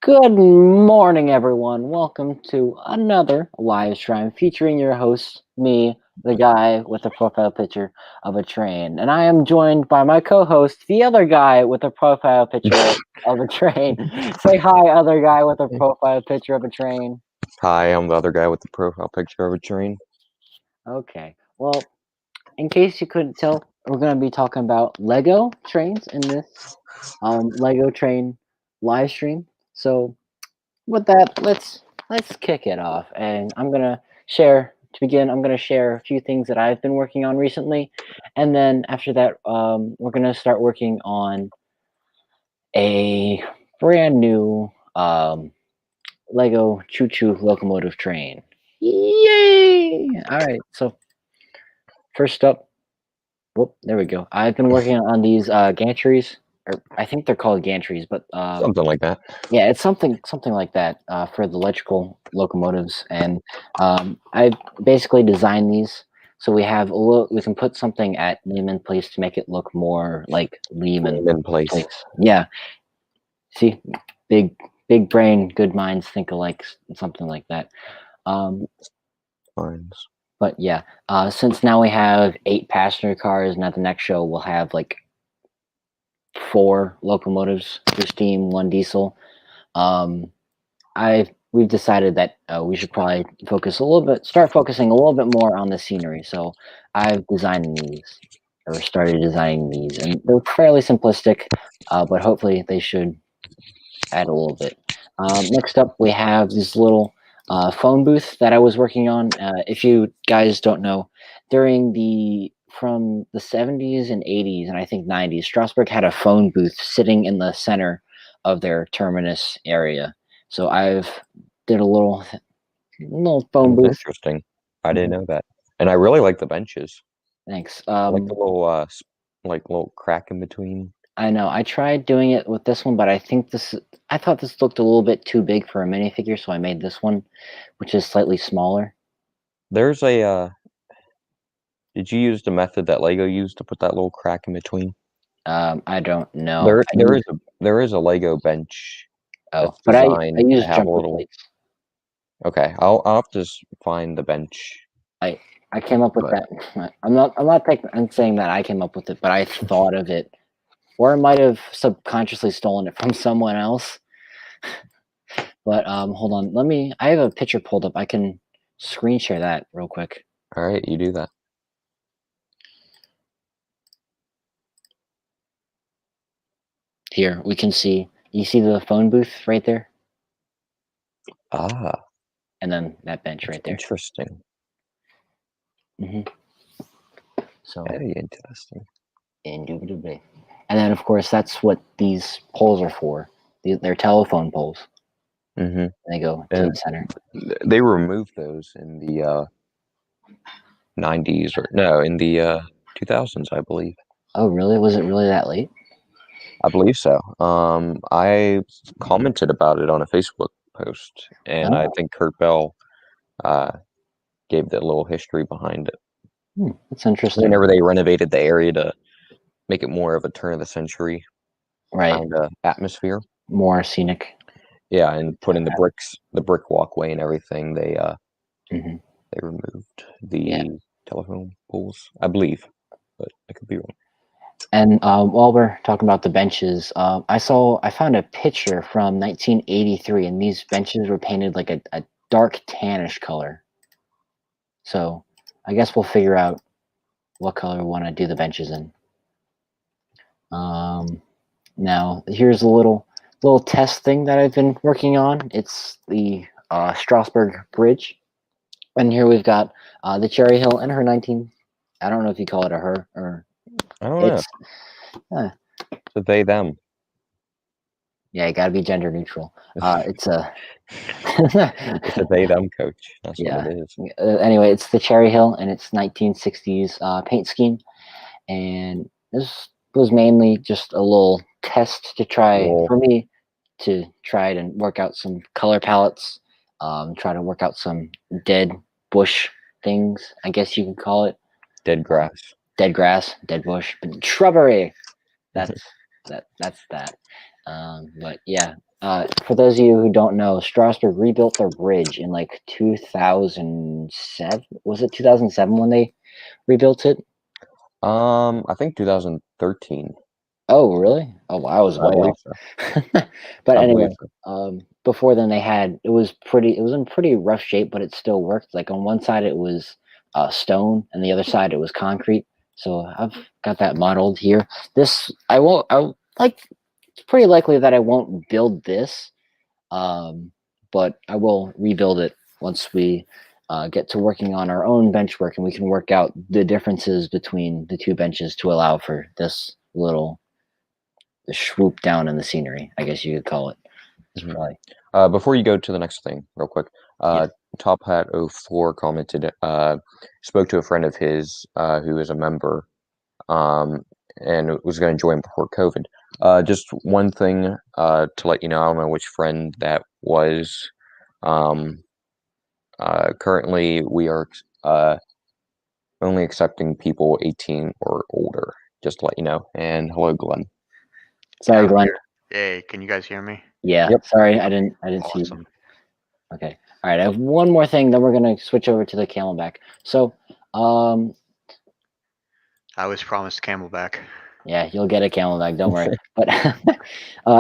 Good morning, everyone. Welcome to another live stream featuring your host, me, the guy with the profile picture of a train. And I am joined by my co host, the other guy with a profile picture of a train. Say hi, other guy with a profile picture of a train. Hi, I'm the other guy with the profile picture of a train. Okay. Well, in case you couldn't tell, we're going to be talking about Lego trains in this Lego train live stream. So, with that, let's kick it off. And I'm gonna share a few things that I've been working on recently, and then after that, we're gonna start working on a brand new Lego Choo Choo locomotive train. Yay! All right, so first up, whoop, there we go. I've been working on these gantries, or I think they're called gantries, but Something like that. yeah, it's something like that for the electrical locomotives, and I basically designed these so we can put something at Lehman Place to make it look more like Lehman In place. Place. Yeah, see, big big brain, good minds think alike, something like that. Um, Lines. but yeah, since now we have 8 passenger cars, and at the next show we'll have like 4 locomotives, 2 steam, 1 diesel. We've decided that we should probably start focusing a little bit more on the scenery. So I've designed these, or started designing these, and they're fairly simplistic, but hopefully they should add a little bit. Next up, we have this little phone booth that I was working on. If you guys don't know, from the 70s and 80s, and I think 90s, Strasburg had a phone booth sitting in the center of their terminus area. So I've did a little phone That's booth. interesting. I didn't Mhm. know that. And I really like the benches. Thanks. I like the little little crack in between. I know I tried doing it with this one, but I thought this looked a little bit too big for a minifigure, so I made this one, which is slightly smaller. There's a did you use the method that Lego used to put that little crack in between? I don't know. There is a Lego bench Oh, that's but I designed to used have a jumper little. plates. Okay, I'll have to find the bench. I I came up with But that. I'm saying that I came up with it, but I thought of it, or I might have subconsciously stolen it from someone else. But hold on, I have a picture pulled up. I can screen share that real quick. all right, you do that. Here we can see. You see the phone booth right there, Ah, and then that bench that's right there. interesting. hmm So Very interesting. indubitably, and then of course that's what these poles are for. They're telephone poles. Mm-hmm. They go to the And center. they removed those in the 90s or no, in the 2000s, I believe. Oh, really? Was it really that late? I believe so. I commented about it on a Facebook post, and I Oh, think Kurt Bell uh, gave the little history behind it. that's interesting. Whenever they renovated the area to make it more of a turn of the century Right. kind of atmosphere, More scenic. yeah, and put in the brick walkway and everything, hmm they removed Yeah. the telephone poles, I believe, but I could be wrong. And while we're talking about the benches, I found a picture from 1983, and these benches were painted like a dark tannish color. So I guess we'll figure out what color we want to do the benches in. Um, Now here's a little test thing that I've been working on. It's the Strasburg Bridge, and here we've got the Cherry Hill and her 19. I don't know if you call it a her or I don't know. it's. Uh, So they them. yeah, you got to be gender neutral. It's a. It's a they them coach. That's what Yeah. it is. Anyway, it's the Cherry Hill and its 1960s paint scheme, and this was mainly just a little test to try Well, for me to try it and work out some color palettes, try to work out some dead bush things, I guess you could call it. dead grass. Dead grass, dead bush, but shrubbery. That's that's that. But yeah, For those of you who don't know, Strasburg rebuilt their bridge in like 2007. Was it 2007 when they rebuilt it? I think 2013. Oh, really? Oh, I was I way believe off. so. But I believe anyway, so. before then it was pretty. It was in pretty rough shape, but it still worked. Like on one side it was stone, and the other side it was concrete. So I've got that modeled here. This I won't. Like. It's pretty likely that I won't build this, but I will rebuild it once we get to working on our own bench work, and we can work out the differences between the two benches to allow for this little swoop down in the scenery, I guess you could call it. It's Mhm. probably Before you go to the next thing, real quick, yeah. Top Hat 04 commented, spoke to a friend of his who is a member, um, and was going to join before COVID. Just one thing to let you know, I don't know which friend that was. Um, Currently, we are only accepting people 18 or older, just to let you know. And hello, Glenn. Sorry, I'm Glenn. here. Hey, can you guys hear me? Yeah, Yep. sorry, I didn't see you. Awesome. Okay, all right. I have one more thing, then we're gonna switch over to the camelback. So, I was promised camelback. yeah, you'll get a camelback. Don't worry. But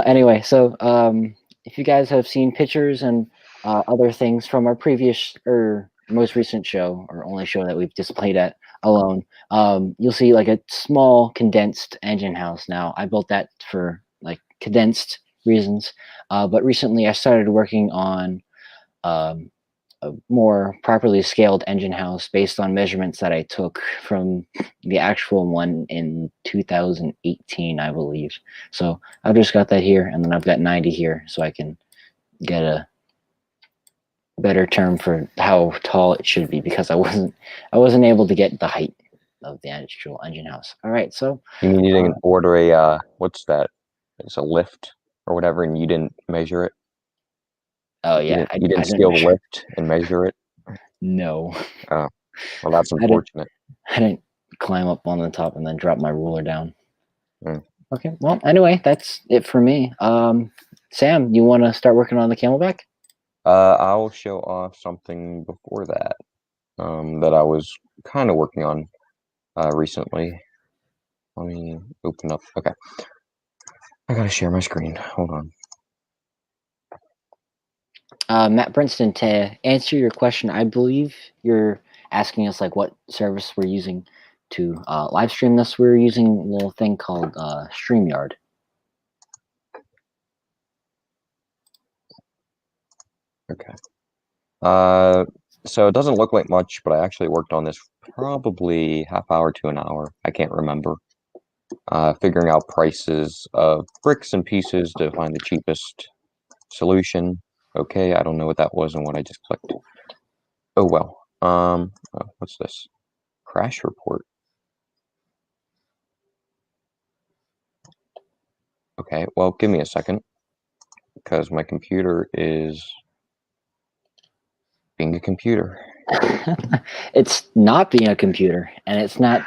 anyway, so if you guys have seen pictures and other things from our previous or most recent show or only show that we've displayed at alone, you'll see like a small condensed engine house. Now, I built that for like condensed reasons, but recently I started working on um, a more properly scaled engine house based on measurements that I took from the actual one in 2018, I believe. So I've just got that here, and then I've got 90 here, so I can get a better term for how tall it should be because I wasn't able to get the height of the actual engine house. All right, so You mean you didn't order a what's that? It's a lift or whatever, and you didn't measure it. oh You yeah, didn't. You I didn't didn't scale the lift and measure it. no, Oh, well, that's I didn't unfortunate. I didn't climb up on the top and then drop my ruler down. Mm. Okay. Well, anyway, that's it for me. Sam, you want to start working on the camelback? I'll show off something before that that I was kind of working on recently. Let me open up. Okay, I gotta share my screen. Hold on. Matt Brinston, to answer your question, I believe you're asking us like what service we're using to live stream this. We're using a little thing called StreamYard. Okay. So it doesn't look like much, but I actually worked on this probably half hour to an hour. I can't remember. Figuring out prices of bricks and pieces to find the cheapest solution. Okay, I don't know what that was and what I just clicked. Oh well. What's this? Crash report. Okay, well, give me a second because my computer is being a computer. It's not being a computer, and it's not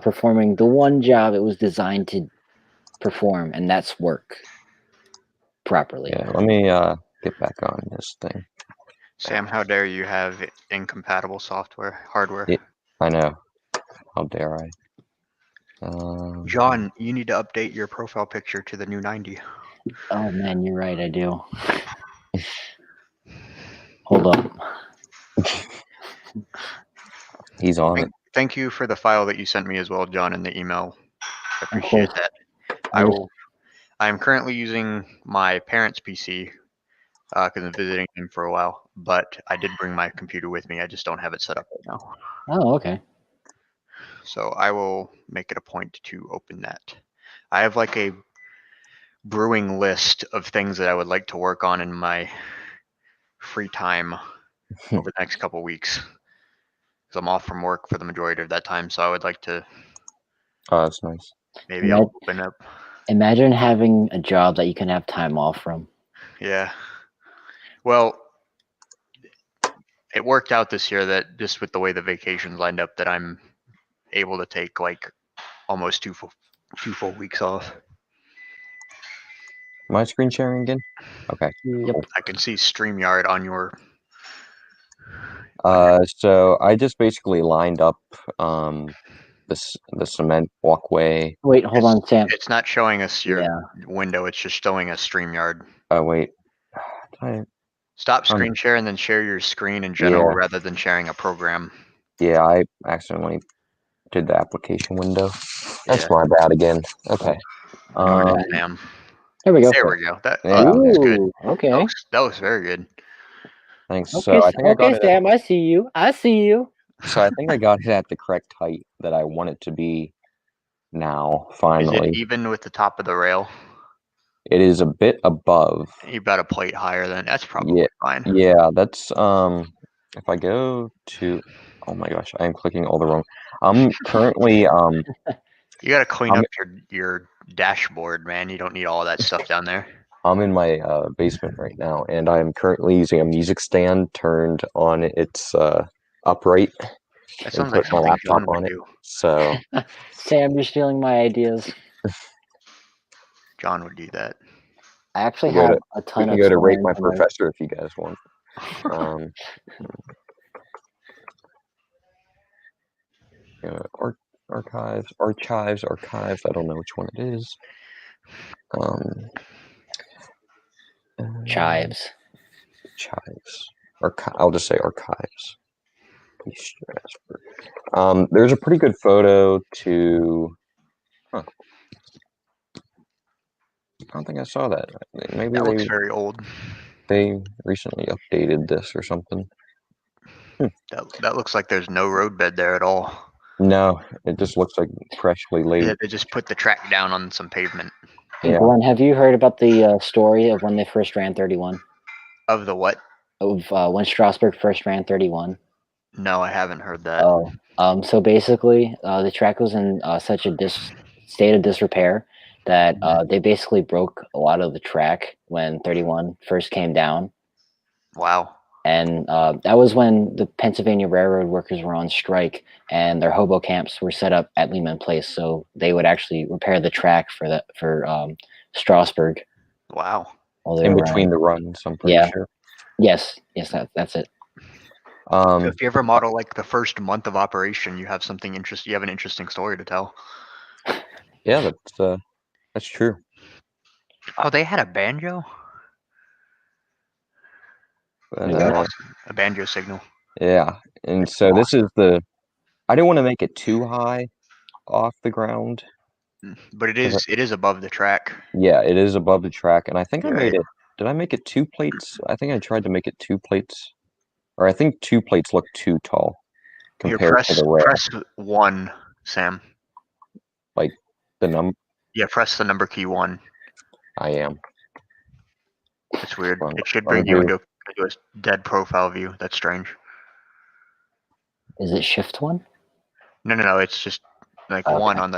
performing the one job it was designed to perform, and that's work properly. Yeah, let me get back on this thing. Sam, how dare you have incompatible hardware? It, I know. How dare I? John, you need to update your profile picture to the new 90. Oh man, you're right. I do. Hold up. He's on it. Thank you for the file that you sent me as well, John, in the email. I Of appreciate course, that. I just I am currently using my parents' PC because I'm visiting them for a while, but I did bring my computer with me. I just don't have it set up right now. Oh, okay. So I will make it a point to open that. I have like a brewing list of things that I would like to work on in my free time over the next couple weeks. Because I'm off from work for the majority of that time, so I would like to Oh, that's nice. maybe Ima- I'll open up. Imagine having a job that you can have time off from. Yeah. Well, it worked out this year that just with the way the vacations lined up that I'm able to take like almost two full weeks off. My screen sharing again? Okay. Yep. Cool. I can see StreamYard on your. So I just basically lined up the cement walkway. Wait, hold on, Sam. It's not showing us your Yeah. window. It's just showing us StreamYard. Oh wait. Stop screen share and then share your screen in general rather than sharing a program. Yeah, I accidentally did the application window. That's Yeah. my bad again. Okay. Darn it, Sam. There we go. There we go. That Yeah. looks good. Ooh, okay. That was very good. Thanks. Okay, So I think I got it. Sam, I see you. I see you. So I think I got it at the correct height that I want it to be now, finally. Is it even with the top of the rail? It is a bit above. You've got a plate higher than that's probably fine. Yeah, that's if I go to, oh my gosh, I am clicking all the wrong. I'm currently You got to clean up your dashboard, man. You don't need all of that stuff down there. I'm in my basement right now, and I'm currently using a music stand turned on its upright. That sounds Put like my something laptop John on would it. do. So Sam, you're stealing my ideas. John would do that. I actually we go have to, a we ton can of go to rate storage my in my- professor if you guys want. Archives. I don't know which one it is. Chives. I'll just say archives. Strasburg. There's a pretty good photo to. Huh. I don't think I saw that. Maybe That looks very old. They recently updated this or something. That looks like there's no roadbed there at all. No, it just looks like freshly laid. Yeah, they just put the track down on some pavement. Hey, Yeah. Glenn, have you heard about the story of when they first ran 31? Of the what? Of when Strasburg first ran 31? No, I haven't heard that. Oh, so basically, the track was in such a state of disrepair that they basically broke a lot of the track when 31 first came down. Wow. And that was when the Pennsylvania Railroad workers were on strike, and their hobo camps were set up at Lehman Place, so they would actually repair the track for Strasburg. Wow. In between the runs, I'm pretty sure. Yes, that's it. So if you ever model like the first month of operation, you have something interesting. You have an interesting story to tell. Yeah, that's true. Oh, they had a banjo. A banjo signal. Yeah, and so this is I didn't want to make it too high off the ground, but it is above the track. Yeah, it is above the track, and I think I made it. Did I make it 2 plates? I think I tried to make it 2 plates, or I think 2 plates look too tall compared to the rail. Press 1, Sam. Like the number. Yeah, press the number key 1. I am. It's weird. It should bring you into a dead profile view. That's strange. Is it shift 1? No. It's just like 1 on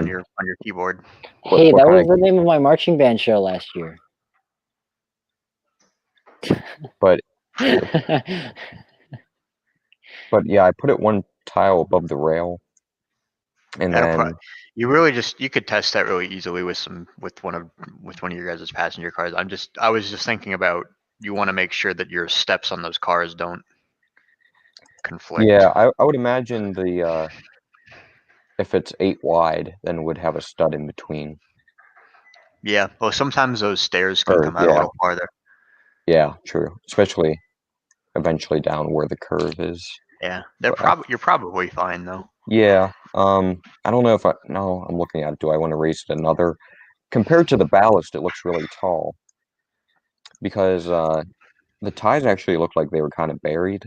your keyboard. Hey, that was the name of my marching band show last year. But yeah, I put it 1 tile above the rail, and then you could test that really easily with one of your guys' passenger cars. I was just thinking about, you want to make sure that your steps on those cars don't conflict. Yeah, I would imagine if it's 8 wide, then would have a stud in between. Yeah, well, sometimes those stairs can come out a little farther. Yeah, true. Especially eventually down where the curve is. Yeah, you're probably fine though. Yeah. I don't know if I'm looking at it. Do I want to raise it another? Compared to the ballast, it looks really tall. Because the ties actually look like they were kind of buried.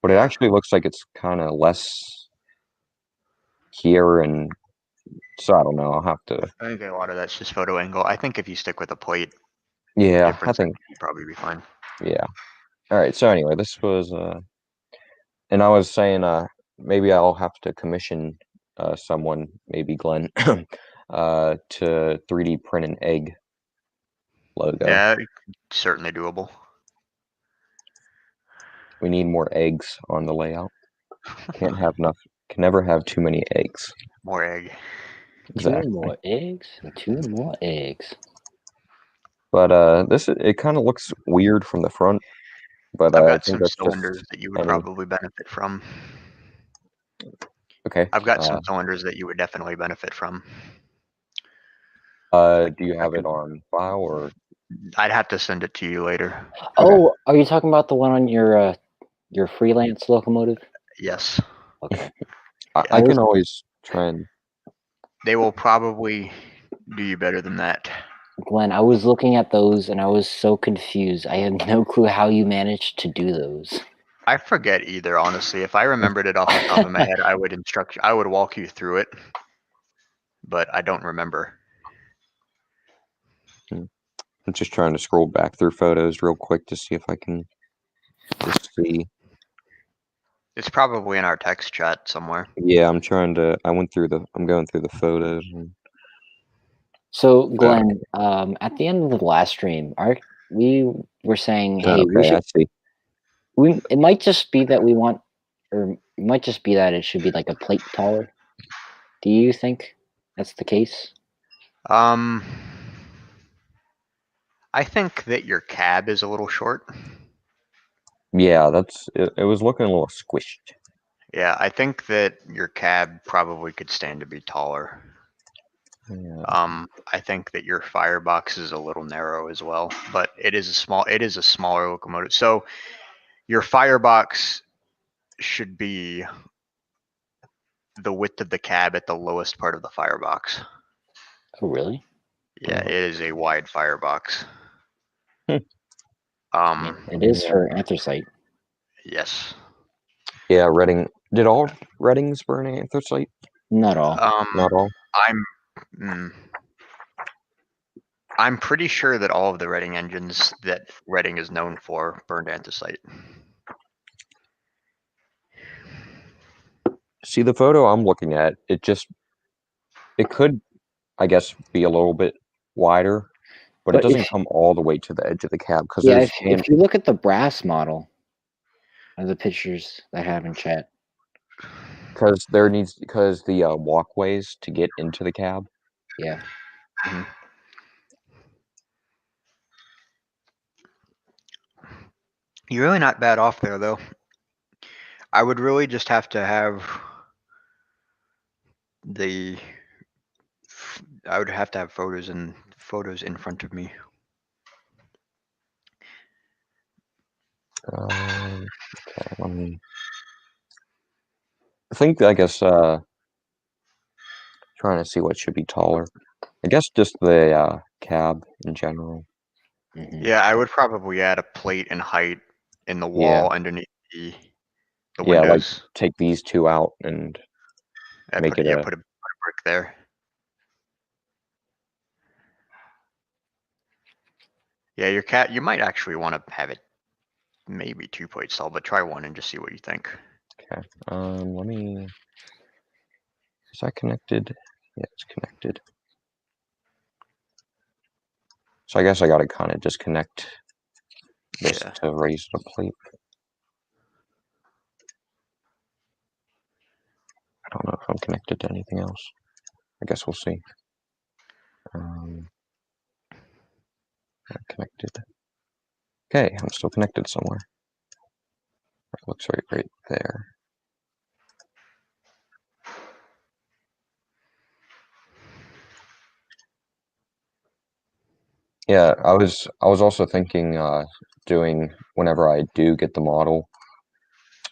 But it actually looks like it's kind of less here, and so I don't know. I'll have to. I think a lot of that's just photo angle. I think if you stick with a plate, yeah, I think you'd probably be fine. Yeah. All right. So anyway, this was, and I was saying, maybe I'll have to commission someone, maybe Glenn, to 3D print an egg logo. Yeah, certainly doable. We need more eggs on the layout. Can't have enough. Can never have too many eggs. More egg. Exactly. 2 more eggs and 2 more eggs. But it kind of looks weird from the front. But I've I got think some that's cylinders just that you would any. probably benefit from. Okay. I've got some cylinders that you would definitely benefit from. Do you have it on file or? I'd have to send it to you later. Oh, are you talking about the one on your freelance locomotive? Yes. Okay. I can always try and. They will probably do you better than that. Glenn, I was looking at those and I was so confused. I have no clue how you managed to do those. I forget either, honestly. If I remembered it off the top of my head, I would walk you through it, but I don't remember. I'm just trying to scroll back through photos real quick to see if I can just see. It's probably in our text chat somewhere. Yeah, I'm going through the photos. So, Glenn, at the end of the last stream, we were saying, hey, we Okay, should. I see. It might just be that we want, or it might just be that it should be like a plate taller. Do you think that's the case? I think that your cab is a little short. Yeah, it was looking a little squished. Yeah, I think that your cab probably could stand to be taller. Yeah. I think that your firebox is a little narrow as well, but it is a smaller locomotive. So your firebox should be the width of the cab at the lowest part of the firebox. Oh, really? Yeah, it is a wide firebox. It is for anthracite. Yes. Yeah, Reading. Did all Readings burn anthracite? Not all. Not all. I'm pretty sure that all of the Reading engines that Reading is known for burned anthracite. See, the photo I'm looking at, it could, I guess, be a little bit wider, but it doesn't come all the way to the edge of the cab because Yeah, if you look at the brass model of the pictures that I have in chat, because the walkways to get into the cab. yeah. Mm-hmm. You're really not bad off there, though. I would really just have to have photos in front of me. Okay, let me. I guess trying to see what should be taller. I guess just the cab in general. Mm-hmm. Yeah, I would probably add a plate in height in the wall underneath the Yeah, like windows. take these two out and make put it a brick there. Yeah, your cat. You might actually want to have it maybe 2 plates tall, but try one and just see what you think. Okay. Let me. Is that connected? Yeah, it's connected. So I guess I gotta kind of disconnect this to raise the plate. I don't know if I'm connected to anything else. I guess we'll see. Not connected. Okay, I'm still connected somewhere. It looks right there. Yeah, I was also thinking doing whenever I do get the model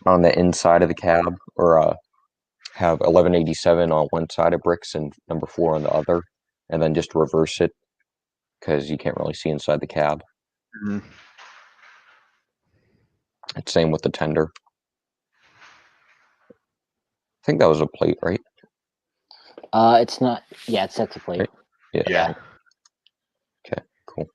on the inside of the cab, or have 1187 on one side of bricks and number 4 on the other, and then just reverse it because you can't really see inside the cab. Mm-hmm. It's same with the tender. I think that was a plate, right? It's not. Yeah, it's set to plate. Right? Yeah. Okay, cool.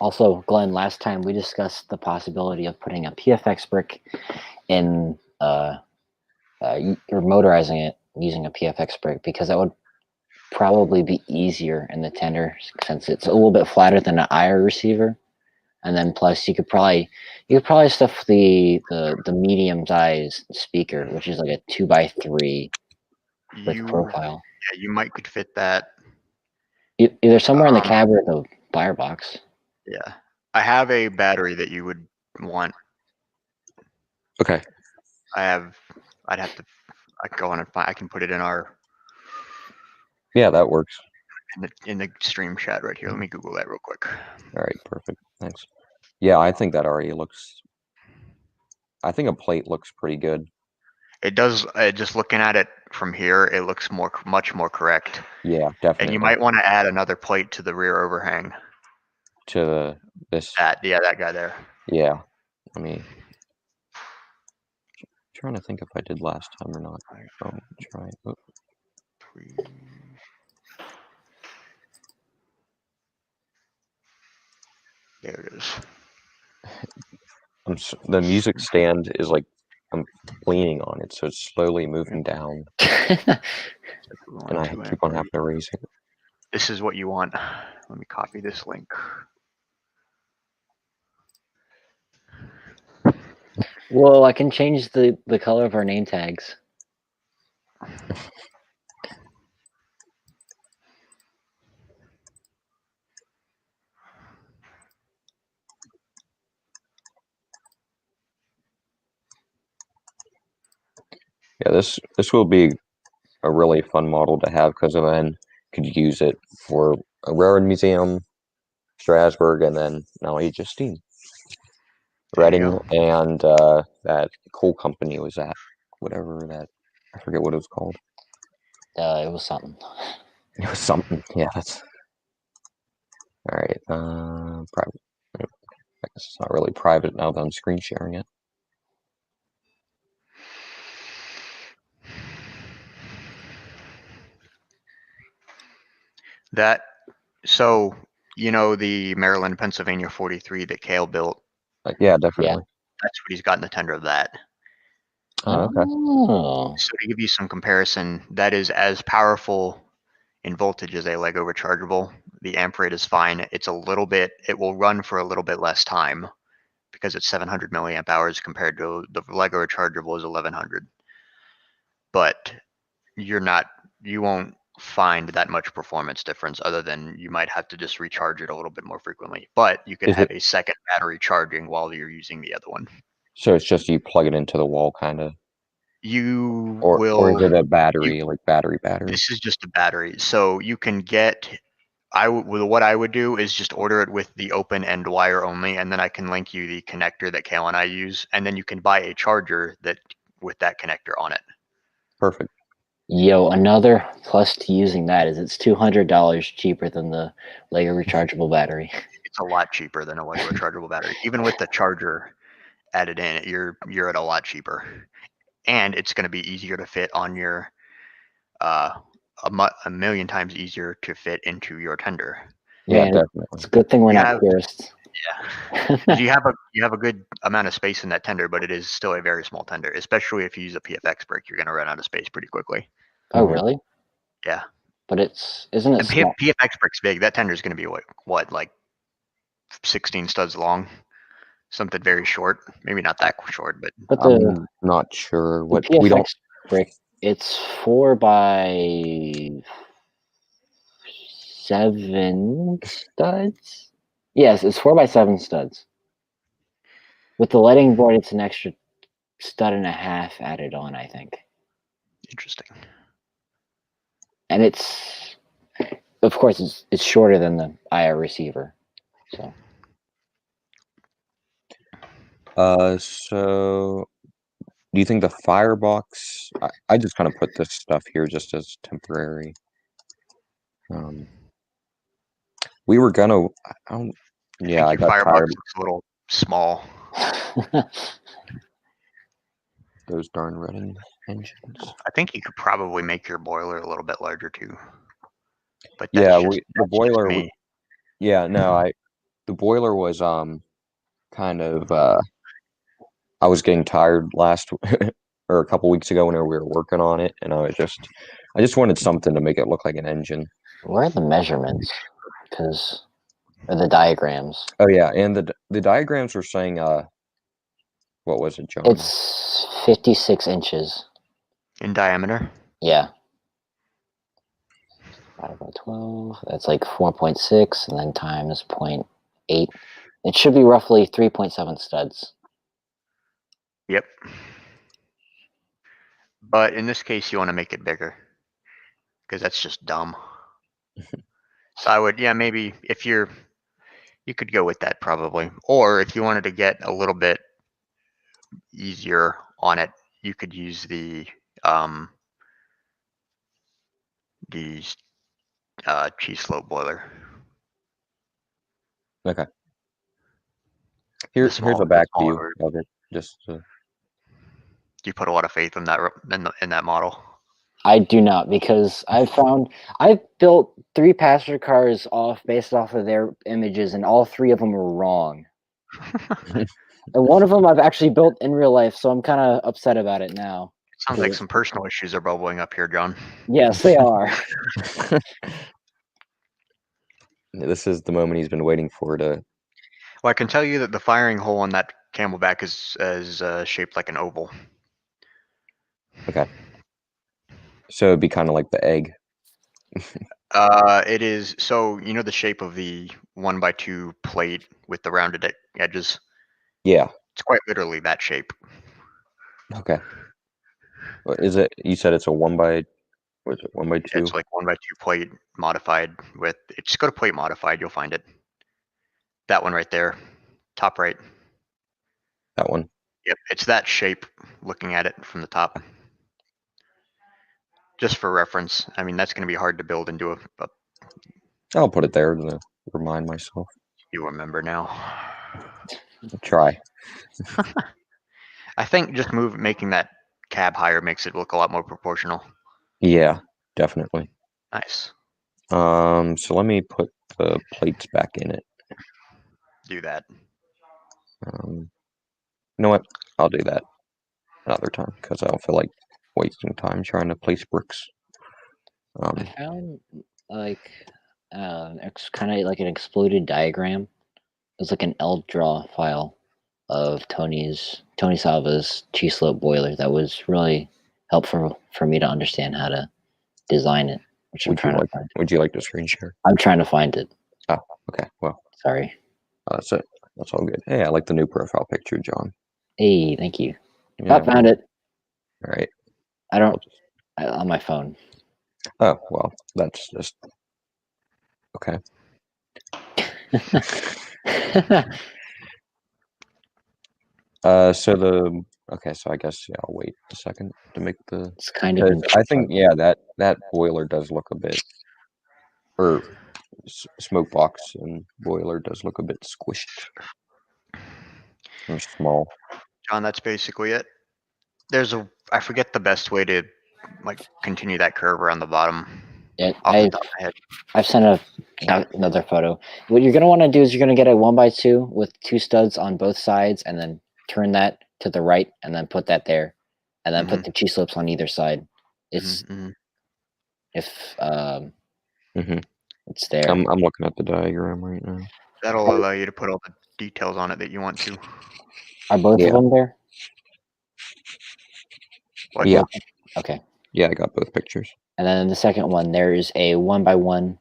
Also, Glenn, last time we discussed the possibility of putting a PFX brick in, or motorizing it using a PFX brick, because that would probably be easier in the tender since it's a little bit flatter than an IR receiver. and then plus you could probably stuff the medium size speaker, which is like a 2x3 with You profile. yeah, you might could fit that. Either somewhere in the Um, cab or the firebox. Yeah, I have a battery that you would want. Okay. I'd have to. I go on and find. I can put it in Yeah, that works. in the stream chat right here. Let me Google that real quick. All right, perfect. Thanks. Yeah, I think that already looks. I think a plate looks pretty good. It does. Just looking at it from here, it looks much more correct. Yeah, And definitely. you might want to add another plate to the rear overhang. To this. That guy there. Yeah. Let me. Trying to think if I did last time or not. Try. Oh. There it is. The music stand is like I'm leaning on it, so it's slowly moving down, and I keep on having to raise it. This is what you want. Let me copy this link. Well, I can change the color of our name tags. Yeah, this will be a really fun model to have because then could use it for a railroad museum, Strasburg, and then now Justine. Reading and that coal company was at, whatever that, I forget what it was called. It was something. It was something. Yeah, that's all right. Private. I guess it's not really private now that I'm screen sharing it. So you know the Maryland, Pennsylvania 43 that Cale built? Yeah, definitely. That's what he's got in the tender of that. Okay. Oh. So to give you some comparison, that is as powerful in voltage as a Lego rechargeable. The amp rate is fine. It will run for a little bit less time because it's 700 milliamp hours compared to the Lego rechargeable is 1100. But you won't find that much performance difference other than you might have to just recharge it a little bit more frequently. But you could have a second battery charging while you're using the other one. So it's just you plug it into the wall, kind of. Or is it a battery, like battery? This is just a battery. So you can get. What I would do is just order it with the open end wire only, and then I can link you the connector that Kale and I use, and then you can buy a charger with that connector on it. Perfect. Yo, another plus to using that is it's $200 cheaper than the Lego rechargeable battery. It's a lot cheaper than a Lego rechargeable battery. Even with the charger added in, you're at a lot cheaper, and it's going to be easier to fit on your a million times easier to fit into your tender. Yeah, Man, definitely. it's a good thing we're not tourists. Yeah, you have a good amount of space in that tender, but it is still a very small tender. Especially if you use a PFX brick, you're going to run out of space pretty quickly. Oh, really? Yeah. But isn't it small? PFX brick's big. That tender is going to be what, like 16 studs long, something very short. Maybe not that short, but I'm not sure what PFX we don't. Brick. It's 4x7 studs. Yes, it's 4x7 studs. With the lighting board, it's an extra stud and a half added on, I think. Interesting. And it's, of course, it's shorter than the IR receiver. So do you think the firebox? I just kind of put this stuff here just as temporary. We were gonna. I got Firebox tired. looks a little small. Those darn Reading engines. I think you could probably make your boiler a little bit larger too. But the boiler. The boiler was kind of. I was getting tired or a couple weeks ago when we were working on it, and I just wanted something to make it look like an engine. Where are the measurements? Because or the diagrams. Oh yeah, and the diagrams were saying what was it, John? It's 56 inches. In diameter. Yeah. Divided by 12. That's like 4.6, and then times 0.8. It should be roughly 3.7 studs. Yep. But in this case, you want to make it bigger because that's just dumb. So I would, yeah, maybe if you could go with that probably. Or if you wanted to get a little bit easier on it, you could use the cheese slope boiler. Okay. Here's a back view of it. Just do you put a lot of faith in that in that model? I do not, because I've built 3 passenger cars based off of their images, and all 3 of them were wrong. And one of them I've actually built in real life, so I'm kind of upset about it now. It sounds like some personal issues are bubbling up here, John. Yes, they are. This is the moment he's been waiting for to. Well, I can tell you that the firing hole on that camelback is shaped like an oval. Okay. So it'd be kind of like the egg. It is, so you know the shape of the 1x2 plate with the rounded edges? Yeah. It's quite literally that shape. Okay. What is it? You said it's a 1x. What is it? 1x2. It's like 1x2 plate modified with. Just go to plate modified. You'll find it. That one right there, top right. That one. Yep, it's that shape. Looking at it from the top. Just for reference, I mean that's going to be hard to build into a. I'll put it there to remind myself. You remember now. I'll try. I think just making that cab higher makes it look a lot more proportional. Yeah, definitely. Nice. So let me put the plates back in it. Do that. You know what? I'll do that another time because I don't feel like wasting time trying to place bricks. I found like it's kind of like an exploded diagram. It's like an draw file of Tony Salva's cheese slope boiler that was really helpful for me to understand how to design it. Which I'm trying to find. Would you like to screen share? I'm trying to find it. Oh, okay. Well, sorry. That's it. That's all good. Hey, I like the new profile picture, John. Hey, thank you. Yeah, I found it. All right. I don't on my phone. Oh well, that's just okay. So I guess yeah, I'll wait a second to make the. It's kind of. I think that boiler does look a bit, or smoke box and boiler does look a bit squished or small. John, that's basically it. I forget the best way to like continue that curve around the bottom. Yeah, off the top of my head. I've sent another photo. What you're gonna want to do is you're gonna get a 1x2 with 2 studs on both sides, and then turn that to the right, and then put that there, and then put the cheese slopes on either side. It's it's there. I'm looking at the diagram right now. That'll allow you to put all the details on it that you want to. Are both of them there? What? Yeah. Okay. Yeah, I got both pictures. And then the second one, there's a 1x1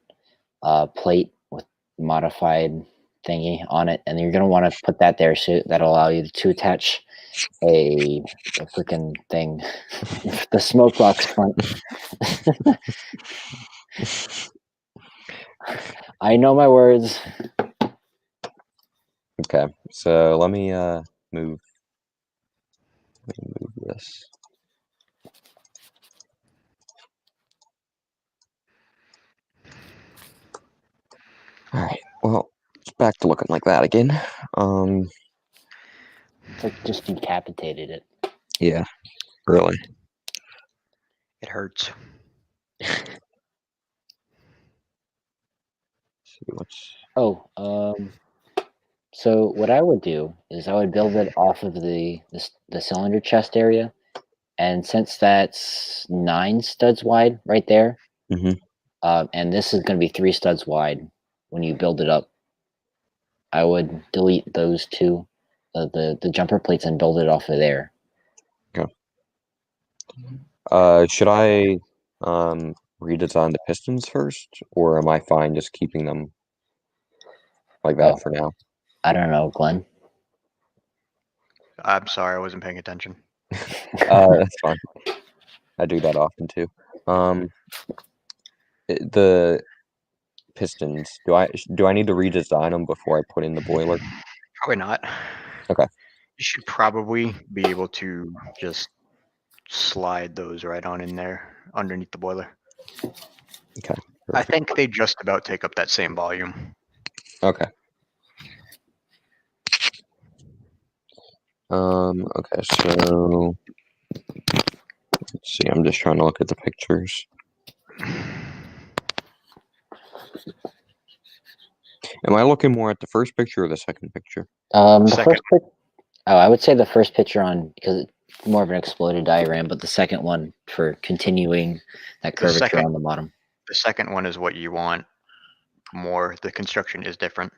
plate with modified thingy on it, and you're gonna want to put that there, so that'll allow you to attach a freaking thing, the smoke box front. I know my words. Okay, so let me move this. All right. Well, it's back to looking like that again. It's like just decapitated it. Yeah, really. It hurts. So what I would do is I would build it off of the cylinder chest area, and since that's 9 studs wide right there, and this is going to be 3 studs wide when you build it up, I would delete those two, the jumper plates, and build it off of there. Should I redesign the pistons first, or am I fine just keeping them like that for now? I don't know, Glenn. I'm sorry, I wasn't paying attention. That's fine. I do that often too. The pistons. Do I need to redesign them before I put in the boiler? Probably not. Okay. You should probably be able to just slide those right on in there underneath the boiler. Okay. I Perfect. think they just about take up that same volume. Okay. Okay, so let's see, I'm just trying to look at the pictures. Am I looking more at the first picture or the second picture? The Second. first I would say the first picture on, because it's more of an exploded diagram, but the second one for continuing that curvature on the bottom. The second one is what you want more. The construction is different.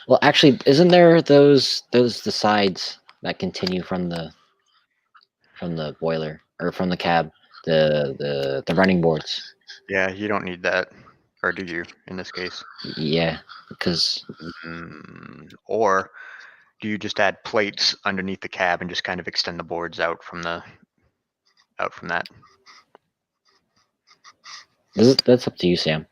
Well, actually, isn't there those the sides that continue from the boiler or from the cab, the running boards? Yeah, you don't need that, or do you? In this case, Yeah, because or do you just add plates underneath the cab and just kind of extend the boards out from that? that's up to you, Sam.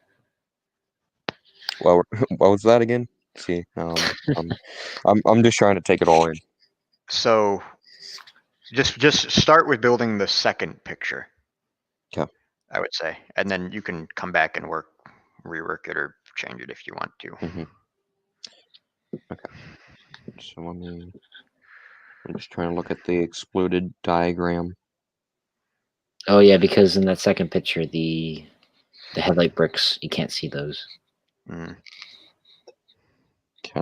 Well, what was that again? See, I'm just trying to take it all in. So just start with building the second picture. Okay. I would say, and then you can come back and rework it or change it if you want to. Mm-hmm. Okay. So I'm just trying to look at the exploded diagram. Oh yeah, because in that second picture, the headlight bricks, you can't see those. Mm. Okay.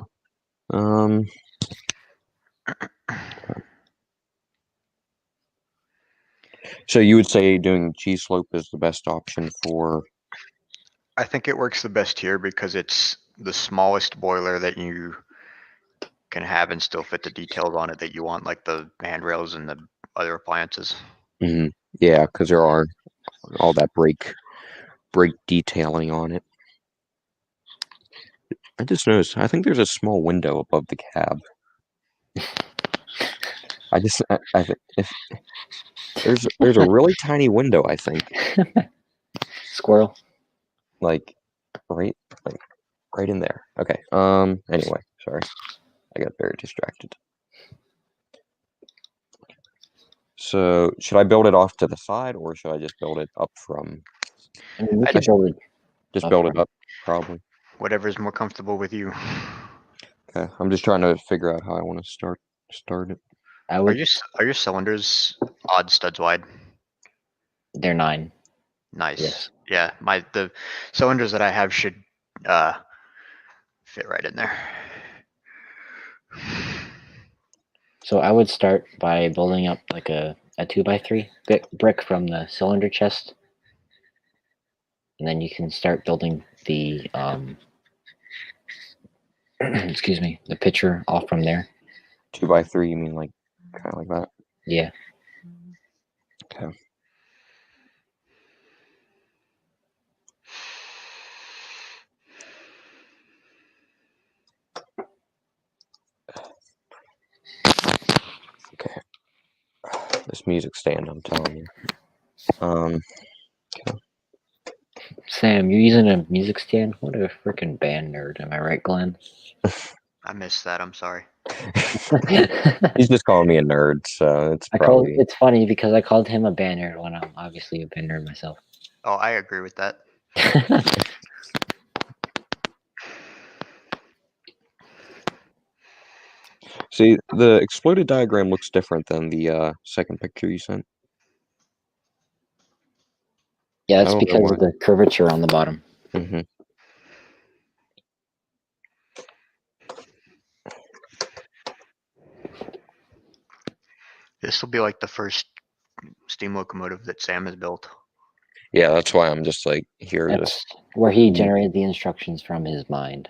So you would say doing G-slope is the best option for? I think it works the best here because it's the smallest boiler that you can have and still fit the details on it that you want, like the handrails and the other appliances. Mm-hmm. Yeah, because there are all that brake detailing on it. I just noticed, I think there's a small window above the cab. I think if there's a really tiny window, I think. Squirrel. Like right in there. Okay. Anyway, sorry. I got very distracted. So should I build it off to the side or should I just build it up from? I mean, we could build it. Just build it up, probably. Whatever's more comfortable with you. Okay. I'm just trying to figure out how I want to start it. Are your cylinders odd studs wide? They're 9. Nice. Yes. Yeah, the cylinders that I have should fit right in there. So I would start by building up like a 2x3 brick from the cylinder chest, and then you can start building the excuse me, the pitcher off from there. 2x3, you mean like kind of like that? Yeah. Okay. Okay. This music stand, I'm telling you. Okay. Sam, you're using a music stand? What a freaking band nerd. Am I right, Glenn? I missed that. I'm sorry. He's just calling me a nerd, so it's probably. It's funny because I called him a band nerd when I'm obviously a band nerd myself. Oh, I agree with that. See, the exploded diagram looks different than the second picture you sent. Yeah, that's because of the curvature on the bottom. Mm-hmm. This will be like the first steam locomotive that Sam has built. Yeah, that's why I'm just like here. That's where he generated the instructions from his mind.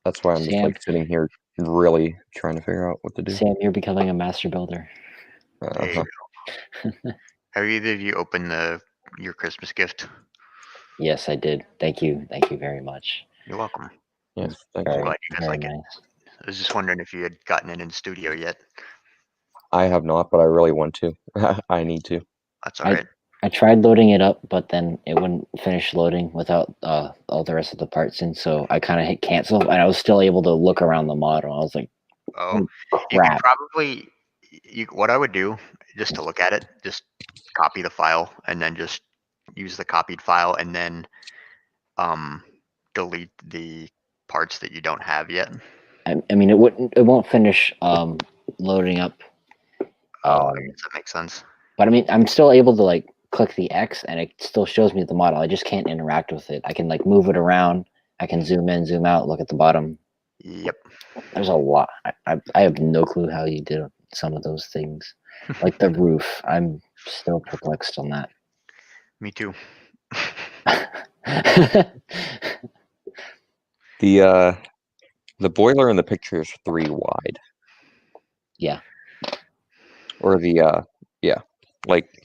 That's why I'm just Sam. like sitting here really trying to figure out what to do. Sam, you're becoming a master builder. There you go. Have either of you opened your Christmas gift? Yes, I did. Thank you very much. You're welcome. Yes, thank Very, you. Glad you guys very like it. nice. I was just wondering if you had gotten it in studio yet. I have not, but I really want to. I need to. That's all right. I tried loading it up, but then it wouldn't finish loading without all the rest of the parts in. So I kind of hit cancel, and I was still able to look around the model. I was like, Oh, "Oh, you could crap!" probably. What I would do, just to look at it, just copy the file and then just use the copied file and then delete the parts that you don't have yet. I mean, it won't finish loading up. Oh, I guess that makes sense. But I mean, I'm still able to like click the X, and it still shows me the model. I just can't interact with it. I can like move it around. I can zoom in, zoom out, look at the bottom. Yep. There's a lot. I have no clue how you did some of those things, like the roof. I'm still perplexed on that. Me too. The boiler in the picture is 3 wide. Yeah. Or like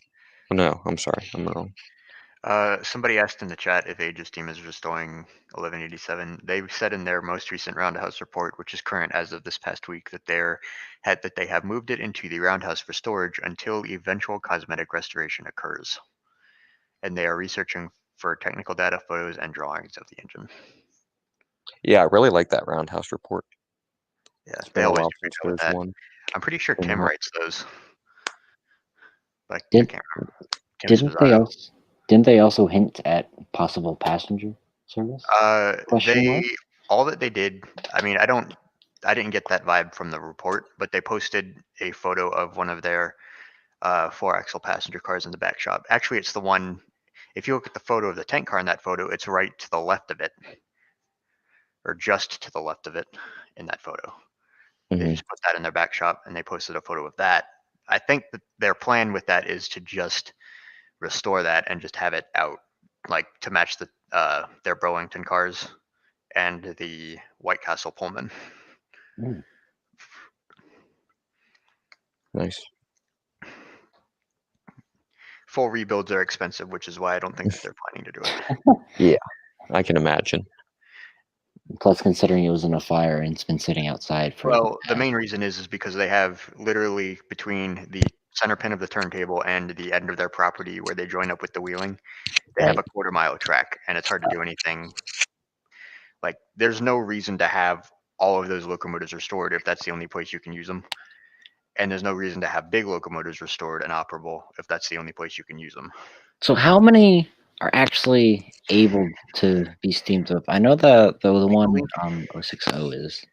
no, I'm sorry, I'm wrong. Somebody asked in the chat if Aegis team is restoring 1187. They said in their most recent Roundhouse report, which is current as of this past week, that they have moved it into the Roundhouse for storage until eventual cosmetic restoration occurs, and they are researching for technical data, photos, and drawings of the engine. Yeah, I really like that Roundhouse report. Yeah, It's they been a always while do since good with there's that. one. I'm pretty sure Tim writes those. But I Did- can't remember. Tim's Didn't they also hint at possible passenger service? Question mark? All that they did, I mean, I didn't get that vibe from the report, but they posted a photo of one of their 4-axle passenger cars in the back shop. Actually, it's the one, if you look at the photo of the tank car in that photo, it's right to the left of it, or just to the left of it in that photo. They just put that in their back shop, and they posted a photo of that. I think that their plan with that is to just restore that and just have it out, like to match their Burlington cars and the White Castle Pullman. Nice. Full rebuilds are expensive, which is why I don't think that they're planning to do it. Yeah, I can imagine. Plus, considering it was in a fire and it's been sitting outside for. Well, the main reason is because they have literally between the center pin of the turntable and the end of their property where they join up with the wheeling, they have a quarter-mile track, and it's hard to do anything. Like, there's no reason to have all of those locomotives restored if that's the only place you can use them. And there's no reason to have big locomotives restored and operable if that's the only place you can use them. So how many are actually able to be steamed up? I know the one 060 is.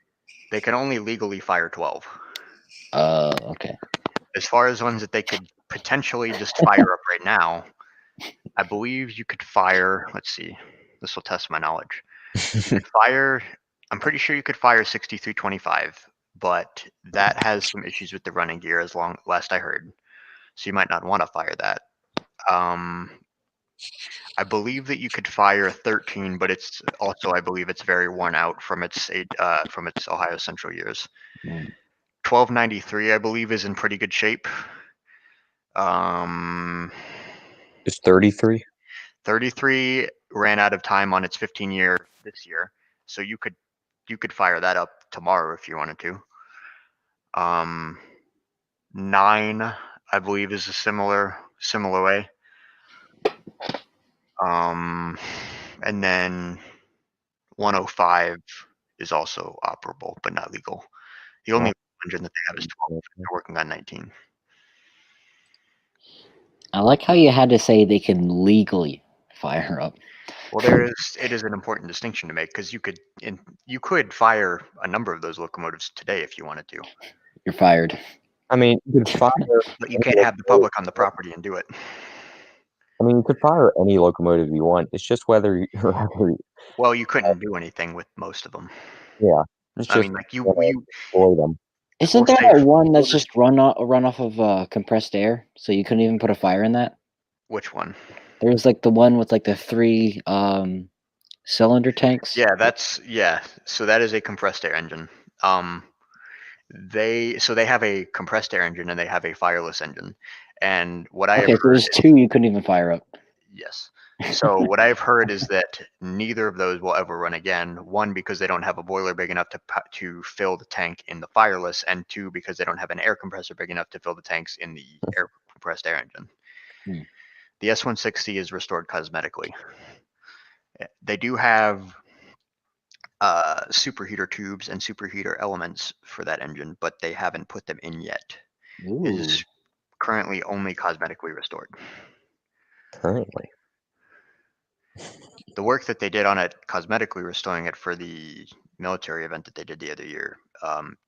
They can only legally fire 12. Okay. As far as ones that they could potentially just fire up right now, I believe you could fire, let's see, this will test my knowledge. You could fire, I'm pretty sure you could fire 6325, but that has some issues with the running gear last I heard. So you might not want to fire that. I believe that you could fire 13, but it's also, I believe it's very worn out from its Ohio Central years. 1293, I believe, is in pretty good shape. It's 33. 33 ran out of time on its 15-year this year, so you could fire that up tomorrow if you wanted to. 9, I believe, is a similar way. And then 105 is also operable but not legal. The only engine that they have is 12. They're working on 19. I like how you had to say they can legally fire up. Well, it is an important distinction to make because you could fire a number of those locomotives today if you wanted to. You're fired. I mean, you could fire. But you can't have the public on the property and do it. I mean, you could fire any locomotive you want. It's just whether Well, you couldn't do anything with most of them. Yeah. It's I just mean, like you destroy them. Isn't We'll there say- one that's just run off of compressed air? So you couldn't even put a fire in that? Which one? There's like the one with like the 3 cylinder tanks? Yeah. So that is a compressed air engine. They have a compressed air engine and they have a fireless engine. And what I have Okay, so heard there's two you couldn't even fire up. Yes. So what I've heard is that neither of those will ever run again. One, because they don't have a boiler big enough to fill the tank in the fireless, and two, because they don't have an air compressor big enough to fill the tanks in the air compressed air engine. Hmm. The S160 is restored cosmetically. They do have superheater tubes and superheater elements for that engine, but they haven't put them in yet. It Ooh. is currently only cosmetically restored. Currently. The work that they did on it, cosmetically restoring it for the military event that they did the other year,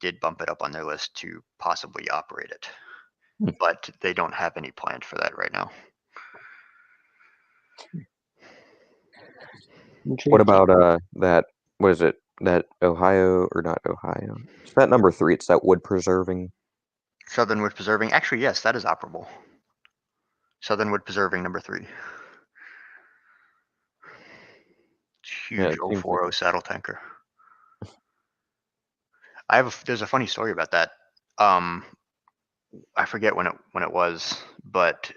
did bump it up on their list to possibly operate it. But they don't have any planned for that right now. What about that? What is it? That Ohio or not Ohio? It's that number 3. It's that wood preserving. Southern Wood Preserving. Actually, yes, that is operable. Southern Wood Preserving number 3. Huge Yeah, 040 saddle tanker. There's a funny story about that. I forget when it was, but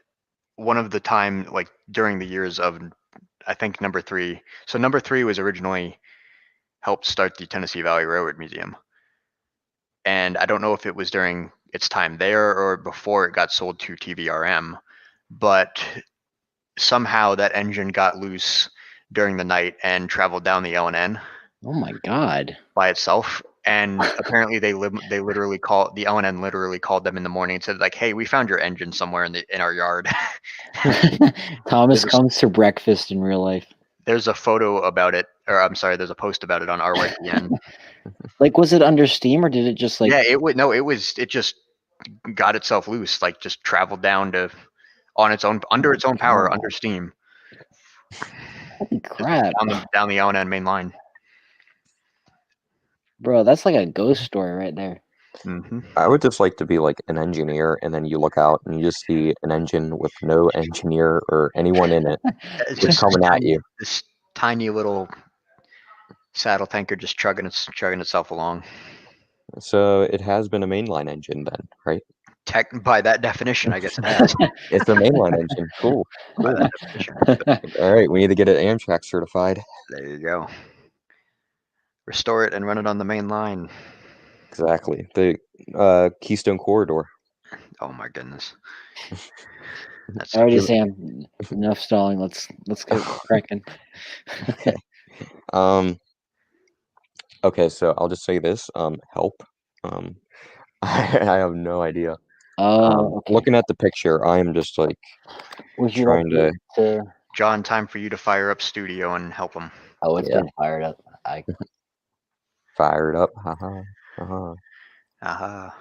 one of the time, like during the years of, I think number 3. So number 3 was originally helped start the Tennessee Valley Railroad Museum, and I don't know if it was during its time there or before it got sold to TVRM, but somehow that engine got loose during the night and traveled down the L&N. Oh my God. By itself. And apparently they literally called the L&N literally called them in the morning and said like, "Hey, we found your engine somewhere in our yard." Thomas comes to breakfast in real life. There's a photo about it, or I'm sorry, there's a post about it on RYPN. Like, was it under steam or did it just like? Yeah, it just got itself loose, like just traveled down to on its own under its own power, under steam. Holy crap, down the L&N main line. bro! That's like a ghost story right there. Mm-hmm. I would just like to be like an engineer, and then you look out and you just see an engine with no engineer or anyone in it just coming at you. This tiny little saddle tanker just chugging itself along. So it has been a mainline engine then, right? By that definition, I guess it has. It's a mainline engine. Cool. By that definition. All right, we need to get it Amtrak certified. There you go. Restore it and run it on the main line. Exactly. The Keystone Corridor. Oh my goodness. That's Alrighty, Sam. Enough stalling. Let's get cracking. Okay. Okay, so I'll just say this. Help. I have no idea. Oh, okay. Looking at the picture, I am just like Would you trying like to? John, time for you to fire up Studio and help him. Oh, it's been fired up. Fire it up. Haha. Haha. Aha.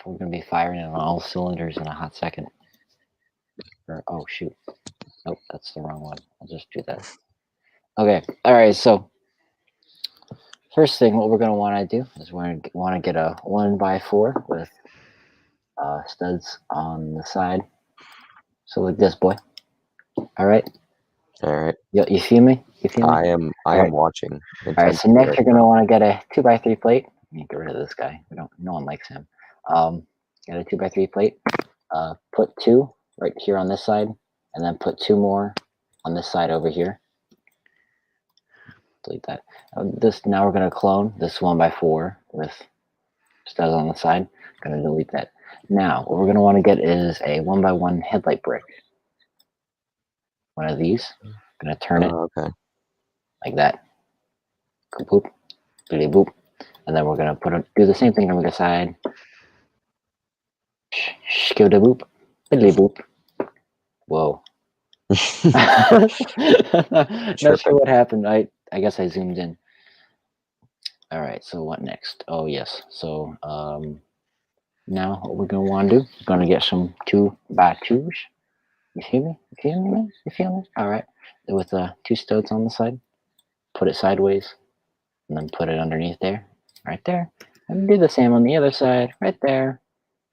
We're gonna be firing it on all cylinders in a hot second. Oh shoot! Nope, that's the wrong one. I'll just do that. Okay. All right. So first thing, what we're gonna want to do is we're gonna want to get a 1x4 with studs on the side. So like this, boy. All right. All right. You feel me? You feel me? I am watching. All right. So next, you're gonna want to get a 2x3 plate. Let me get rid of this guy. No one likes him. Get a 2x3 plate. Put 2 right here on this side, and then put 2 more on this side over here. Delete that. Now we're gonna clone this 1x4 with studs on the side. Gonna delete that. Now what we're gonna want to get is a 1x1 headlight brick. One of these. Gonna turn it like that. Boop, boop, boop, and then we're gonna do the same thing on the other side. Give it a boop, boop. Whoa. Not sure what happened. I guess I zoomed in. All right, so what next? Oh yes. So now what we're gonna want to do is gonna get some 2x2s. You feel me? You feel me, man? You feel me? All right. With 2 studs on the side. Put it sideways, and then put it underneath there, right there, and do the same on the other side, right there,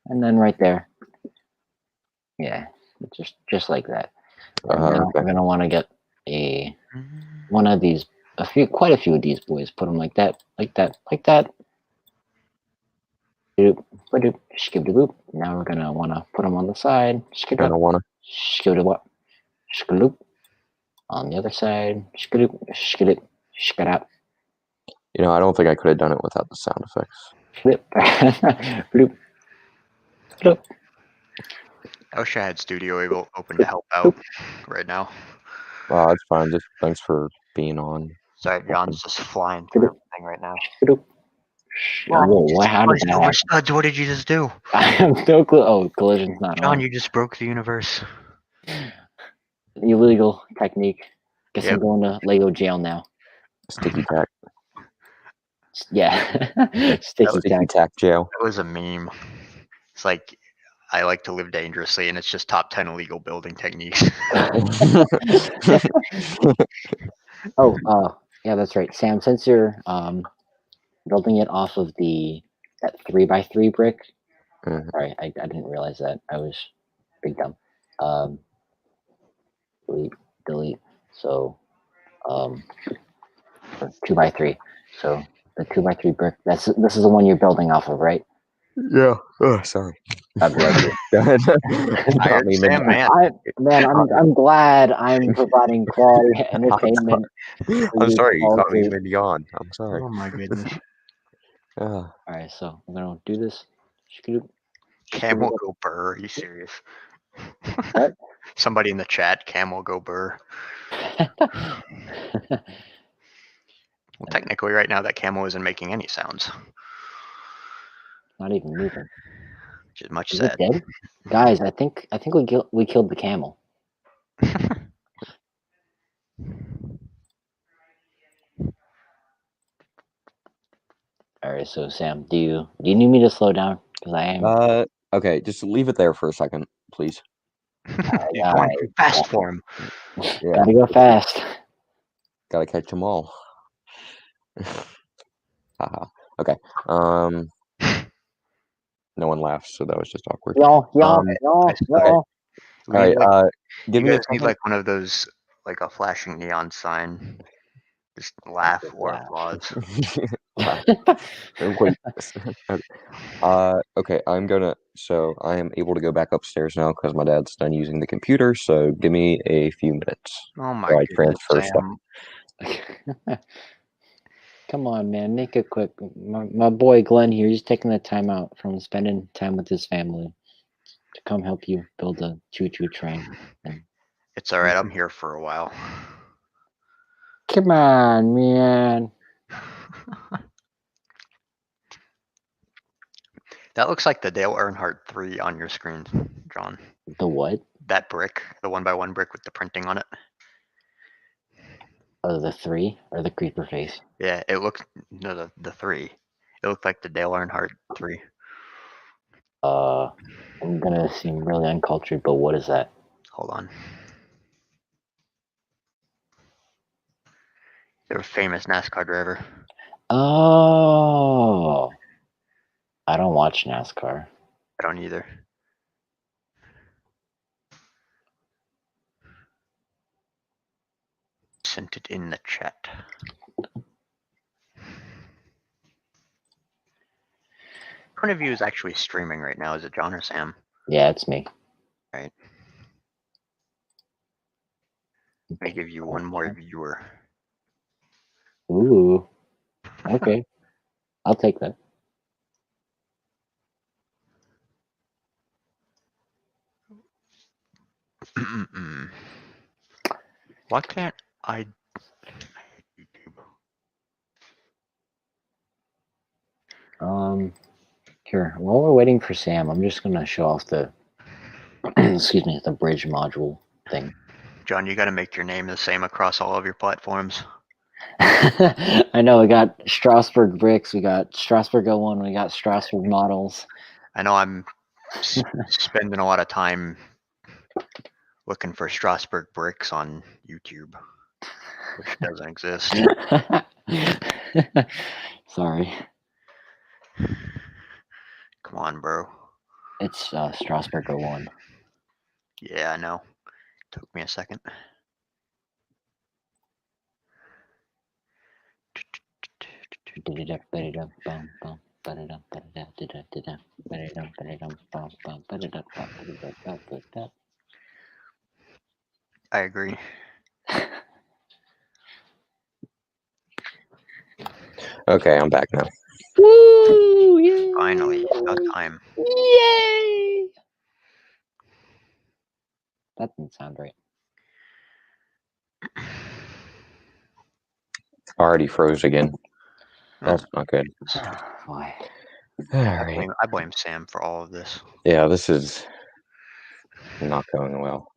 and then right there. Yeah, just like that. And now Okay. we're gonna want to get one of these, quite a few of these boys. Put them like that, like that, like that. Doop, ba-doop, skip-de-boop. Now we're gonna want to put them on the side. Gonna wanna. Skip-de-what, skip-de-loop. On the other side, skip-de-loop, skip-de-loop, skip-de-out. I don't think I could have done it without the sound effects. Flip, bloop, flip. I wish I had Studio open to help out right now. It's fine. Just thanks for being on. Sorry, John's just flying through everything right now. Whoa, how did that happen? Studs, what did you just do? I have no clue. Oh, collision's not John, on. you just broke the universe. Illegal technique. Guess Yep. I'm going to Lego jail now. Sticky tack. Yeah. Sticky tack jail. That was a meme. It's like, I like to live dangerously, and it's just top 10 illegal building techniques. Yeah, that's right. Sam, since you're building it off of that 3x3 brick. Mhm. Sorry, I didn't realize that. I was big dumb. Delete. So 2x3. So the 2x3 brick. This is the one you're building off of, right? Yeah. Oh, sorry. God bless you. Go ahead. Tired Sam, man. I'm glad I'm providing quality entertainment. I'm sorry, you caught me mid-yawn. I'm sorry. Oh my goodness. All right, so we're gonna do this. Camel go burr. Are you serious? What? Somebody in the chat, camel go burr. Well, technically, right now that camel isn't making any sounds. Not even moving. Which is much Is sad. it dead? Guys, I think we killed the camel. All right, so Sam, do you need me to slow down? Because I am. Okay, just leave it there for a second, please. You're going too fast for him. Yeah. Gotta go fast. Gotta catch them all. Haha. Okay. No one laughs, so that was just awkward. Y'all. Okay. All right. Give You me a guys need second. like one of those, like a flashing neon sign. Just laugh or applause. Wait. Okay, so I am able to go back upstairs now because my dad's done using the computer, so give me a few minutes. Oh my while I goodness, transfer stuff. Sam. Come on, man, make it quick. My boy Glenn here, he's taking the time out from spending time with his family to come help you build a choo-choo train. It's alright, I'm here for a while. Come on, man. That looks like the Dale Earnhardt 3 on your screen, John. The what? That brick, the 1x1 brick with the printing on it. Oh, the 3 or the creeper face? Yeah, it looked the 3. It looked like the Dale Earnhardt 3. I'm gonna seem really uncultured, but what is that? Hold on. They're a famous NASCAR driver. Oh, I don't watch NASCAR. I don't either. Sent it in the chat. Which one of you is actually streaming right now? Is it John or Sam? Yeah, it's me. Right. Let me give you one more viewer. Ooh. Okay. I'll take that. Why can't I? Here, while we're waiting for Sam, I'm just gonna show off the excuse me, the bridge module thing. John, you got to make your name the same across all of your platforms. I know we got Strasburg bricks, we got Strasburg 01, we got Strasburg models. I know I'm spending a lot of time looking for Strasburg bricks on YouTube, which doesn't exist. Sorry. Come on, bro. It's Strasburg 01. Yeah, I know. Took me a second. I agree. Okay, I'm back now. Woo! Yay! Finally, about time. Yay! That didn't sound right. Already froze again. That's not good. Why? All right. I blame Sam for all of this. Yeah, this is not going well.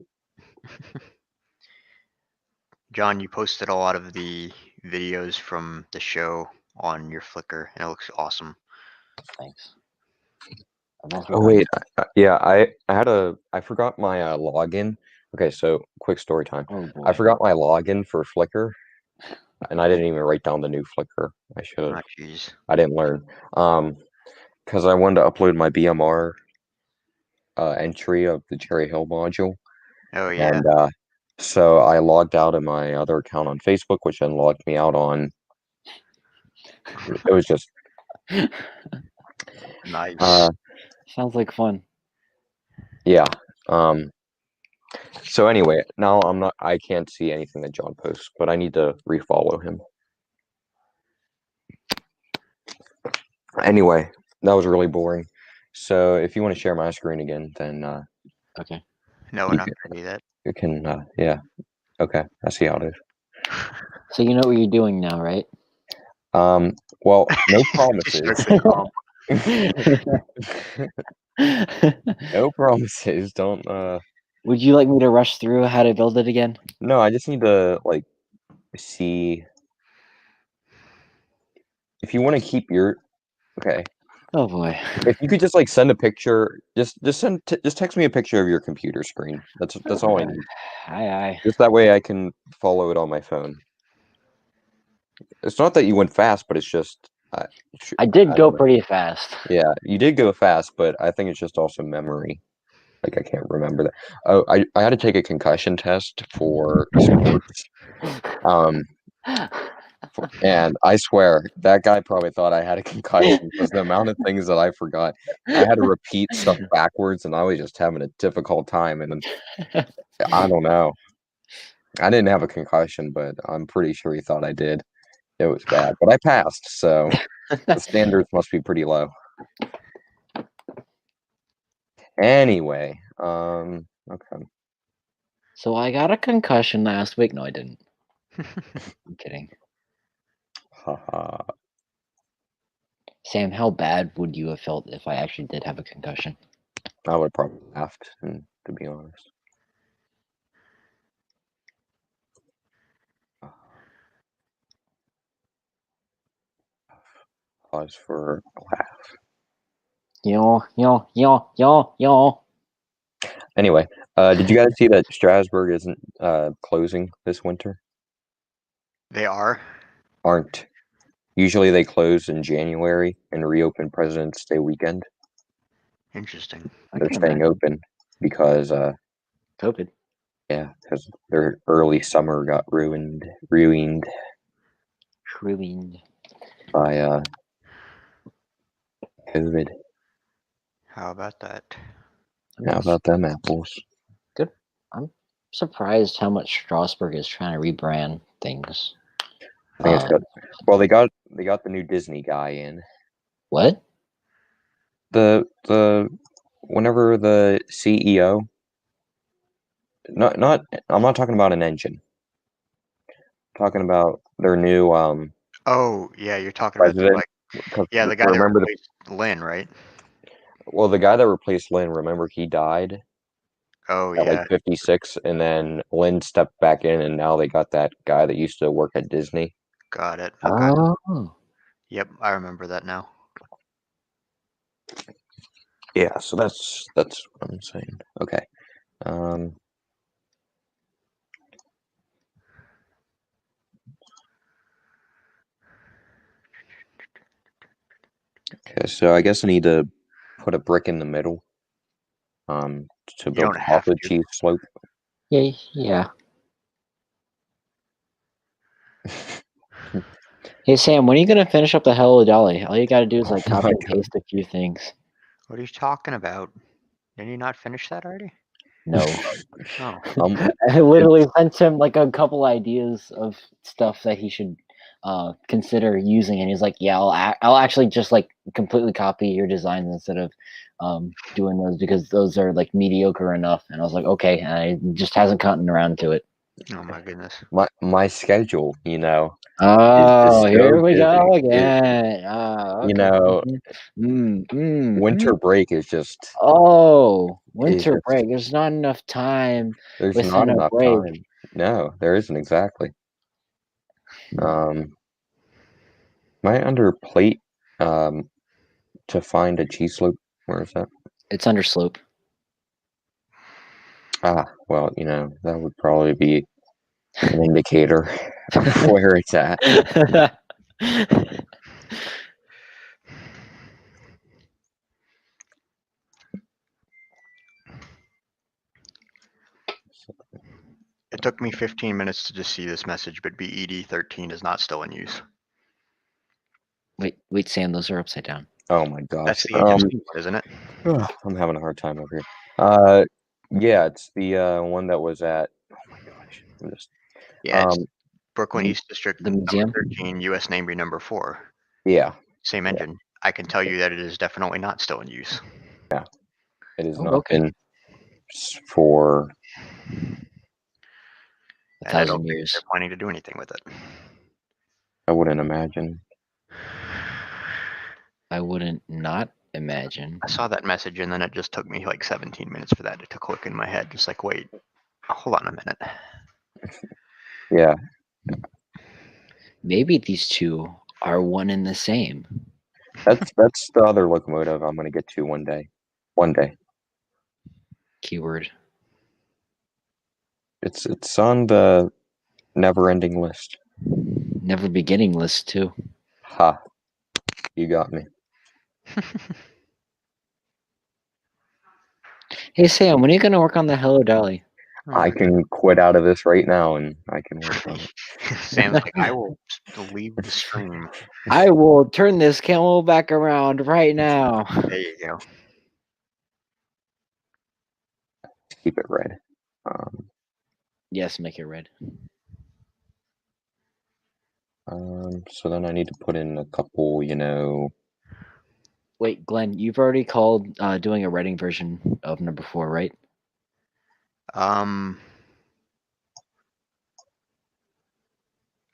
John, you posted a lot of the videos from the show on your Flickr, and it looks awesome. Thanks. I've also Oh got- wait, yeah, I forgot my login. Okay, so quick story time. Oh boy. I forgot my login for Flickr, and I didn't even write down the new Flickr. I should have. Oh, jeez. I didn't learn. Because I wanted to upload my BMR entry of the Cherry Hill module, Oh, yeah. and so I logged out of my other account on Facebook, which then logged me out on. It was just Nice. Sounds like fun. yeah. So anyway, now I can't see anything that John posts, but I need to refollow him. Anyway, that was really boring. So if you want to share my screen again, then Okay. No, we're you not can, going to do that. you can yeah. Okay, I see how it is. So you know what you're doing now, right? Well, no He promises. starts to calm. No promises. Don't Would you like me to rush through how to build it again? no, I just need to like see if you want to keep your okay. Oh boy. If you could just like send a picture, just text me a picture of your computer screen. That's all I need. Aye. Just that way I can follow it on my phone. It's not that you went fast, but it's just I did I go don't know. pretty fast. Yeah, you did go fast, but I think it's just also memory. Like I can't remember that. Oh, I had to take a concussion test for sports. And I swear that guy probably thought I had a concussion because the amount of things that I forgot. I had to repeat stuff backwards, and I was just having a difficult time. And I don't know. I didn't have a concussion, but I'm pretty sure he thought I did. It was bad, but I passed, so the standards must be pretty low. Anyway, okay. So I got a concussion last week. No, I didn't. I'm kidding. Haha. Sam, how bad would you have felt if I actually did have a concussion? I would probably laughed, to be honest. Pause for a laugh. Yo. Anyway, did you guys see that Strasburg isn't closing this winter? They are? Aren't. Usually they close in January and reopen President's Day weekend. Interesting. They're staying open because COVID. yeah, because their early summer got ruined by COVID. How about that? How about them apples? Good. I'm surprised how much Strasburg is trying to rebrand things. I think it's good. Well, they got the new Disney guy in. What? The whenever the CEO. Not. I'm not talking about an engine. I'm talking about their new Oh, yeah, you're talking about the, president. like, yeah, the guy that Remember replaced Lynn, right? well, the guy that replaced Lynn. Remember he died Oh, at like yeah, 56, and then Lynn stepped back in, and now they got that guy that used to work at Disney. got it. Okay. Oh. Yep, I remember that now. Yeah, so that's what I'm saying. Okay. Okay, so I guess I need to put a brick in the middle to You build don't the have chocolate to. cheese slope. Yeah. Hey Sam, when are you gonna finish up the Hello Dolly? All you gotta do is Oh like copy my and paste a few things. What are you talking about? Did you not finish that already? No. Oh, I literally sent him like a couple ideas of stuff that he should consider using, and he's like, "Yeah, I'll actually just like completely copy your designs instead of doing those because those are like mediocre enough." And I was like, "Okay," and I just hasn't gotten around to it. oh my goodness. my schedule, is Oh, just so here we go busy. again. Oh, You okay. know, Mm. winter break Oh, is winter just break. There's not enough time there's not within a enough break. time. No, there isn't exactly. Am I under plate to find a cheese loop? Where is that? It's under slope. Ah, well, that would probably be an indicator of where it's at. It took me 15 minutes to just see this message, but BED13 is not still in use. Wait, Sam, those are upside down. Oh my gosh. That's the interesting one, isn't it? I'm having a hard time over here. Yeah, it's the one that was at. Oh my gosh. Yeah, it's Um, Brooklyn The- East District the number museum? 13, US Navy number 4. yeah, Same engine. I can tell you that it is definitely not still in use. it has Oh, not okay. been for. A And I don't 1,000 think years. they're planning to do anything with it. I wouldn't imagine. I wouldn't not imagine. I saw that message and then it just took me like 17 minutes for that to click in my head. Just like, wait, hold on a minute. Yeah, Maybe these two are one and the same. that's the other locomotive I'm gonna get to one day. One day. Keyword. It's on the never-ending list. Never beginning list too. Ha! You got me. Hey Sam, when are you gonna work on the Hello Dolly? I can quit out of this right now and I can work on it. Sam's like, I will leave the stream. I will turn this camel back around right now. There you go. Keep it red. Yes, make it red. So then I need to put in a couple, Wait, Glenn, you've already called doing a writing version of number 4, right? I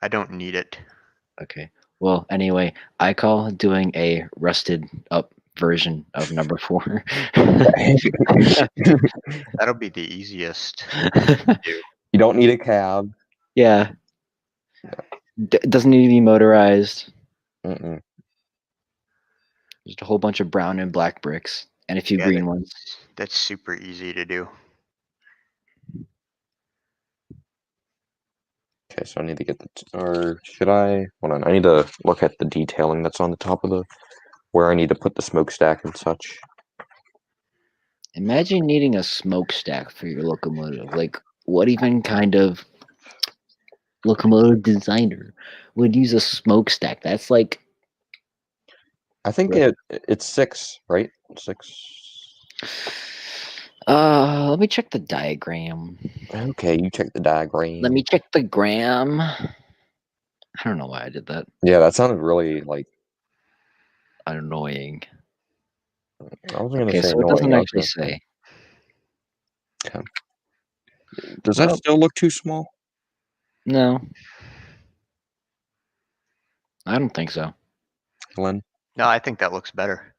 don't need it. Okay. Well, anyway, I call doing a rusted up version of number 4. That'll be the easiest. You don't need a cab. Yeah. Doesn't need to be motorized. Mm-mm. Just a whole bunch of brown and black bricks and a few Yeah, green ones. that's super easy to do. Okay, so I need to get or should I? Hold on, I need to look at the detailing that's on the top of where I need to put the smokestack and such. Imagine needing a smokestack for your locomotive. Like, what even kind of locomotive designer would use a smokestack? That's like, I think it's 6, right? 6. let me check the diagram. Okay, you check the diagram. Let me check the gram. I don't know why I did that. Yeah, that sounded really Annoying. I wasn't gonna Okay, say so it annoying. doesn't I was actually gonna say. Okay. Does that Well, still look too small? no. I don't think so. Glenn? No, I think that looks better.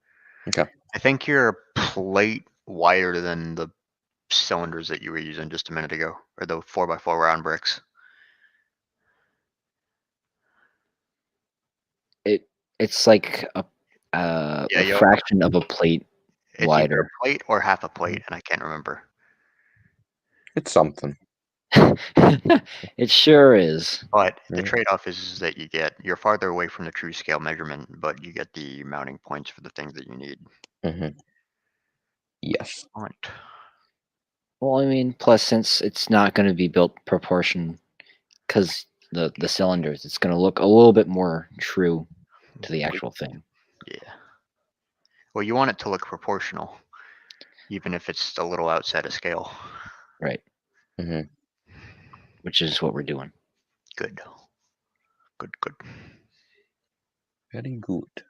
Okay. I think you're a plate wider than the cylinders that you were using just a minute ago, or the 4x4 round bricks. It's like a Yeah, fraction of a plate it's either wider. a plate or half a plate, and I can't remember. It's something. It sure is. But the Yeah. trade-off is that you're farther away from the true scale measurement, but you get the mounting points for the things that you need. Mm-hmm. Yes. Right. Well, I mean, plus since it's not going to be built proportion, because the cylinders, it's going to look a little bit more true to the actual thing. Yeah. Well, you want it to look proportional, even if it's a little outside of scale. Right. Mhm. Which is what we're doing. Good. Good. Very good.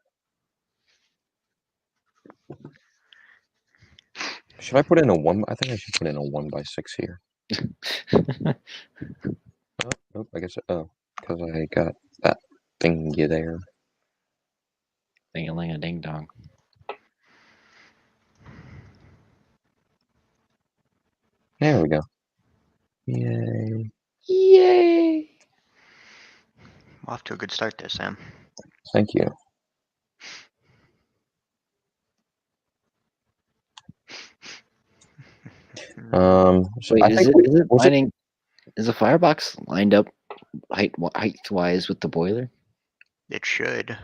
Should I put in a 1? I think I should put in a 1x6 here. Oh, I guess. Oh, because I got that thingy there. Ding a ding dong. There we go. Yay. Yay! Off to a good start there, Sam. Thank you. So Wait, I is think it was it? lining? Is the firebox lined up height wise with the boiler? It should.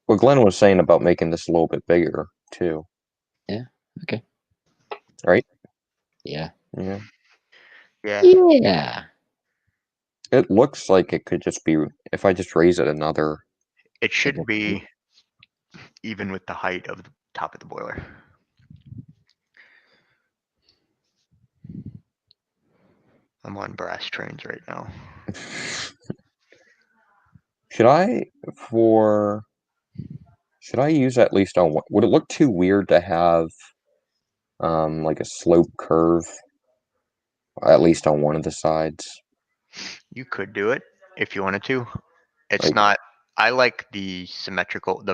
What Glenn was saying about making this a little bit bigger too. Yeah. Okay. Right? Yeah. Yeah. Yeah. Yeah. It looks like it could just be if I just raise it another. It should Like be even with the height of the top of the boiler. I'm on brass trains right now. Should I use at least on one? Would it look too weird to have like a slope curve at least on one of the sides? You could do it if you wanted to. It's Like, not. I like the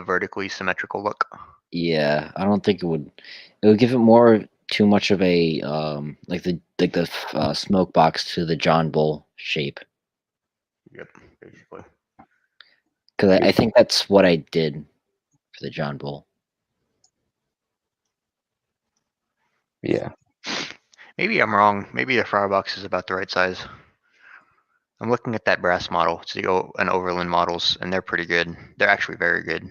vertically symmetrical look. Yeah, I don't think it would. It would give it more too much of a like the smoke box to the John Bull shape. Yep, basically. Because I think that's what I did for the John Bull. yeah. Maybe I'm wrong. Maybe the firebox is about the right size. I'm looking at that brass model. It's an Overland models, and they're pretty good. They're actually very good.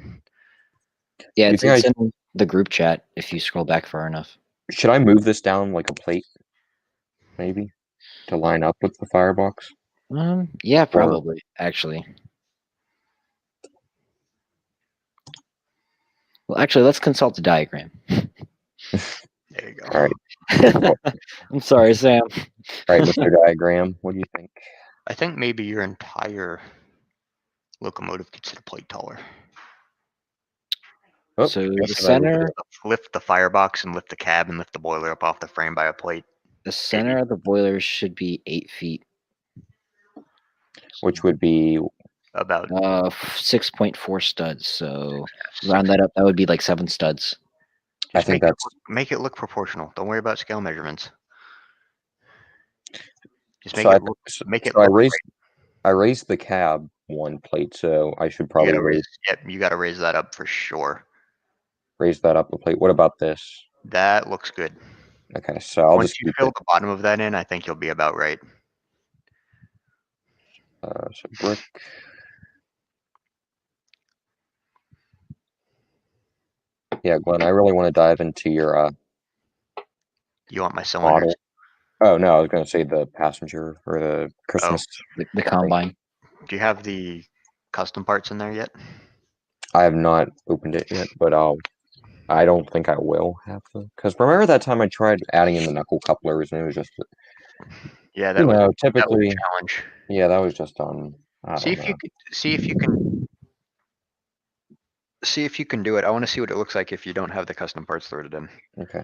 Yeah, You it's think in the group chat if you scroll back far enough. should I move this down like a plate, maybe, to line up with the firebox? Yeah, probably actually. Well, actually, let's consult the diagram. There you go. All right. I'm sorry, Sam. All right, Mr. Diagram. What do you think? I think maybe your entire locomotive could sit a plate taller. Oh, So guess the what I center, Lift the firebox and lift the cab and lift the boiler up off the frame by a plate. the center of the boiler should be 8 feet. which would be About 6.4 studs. So round that up, that would be like 7 studs. I think that's make it look proportional. Don't worry about scale measurements. Just so. I raised the cab one plate, so I should probably you gotta raise that up for sure. raise that up a plate. What about this? That looks good. Okay, so I'll Once just you keep fill it. the bottom of that in, I think you'll be about right. So brick. Yeah, Glenn, I really want to dive into your You want my cylinders? model. Oh no, I was going to say the passenger or the Christmas. The combine. Do you have the custom parts in there yet? I have not opened it yet, but I don't think I will have to. Because remember that time I tried adding in the knuckle couplers and it was just, Yeah, that was typically, a challenge. yeah, that was just on. I See don't if know. you can do it. I want to see what it looks like if you don't have the custom parts loaded in. Okay,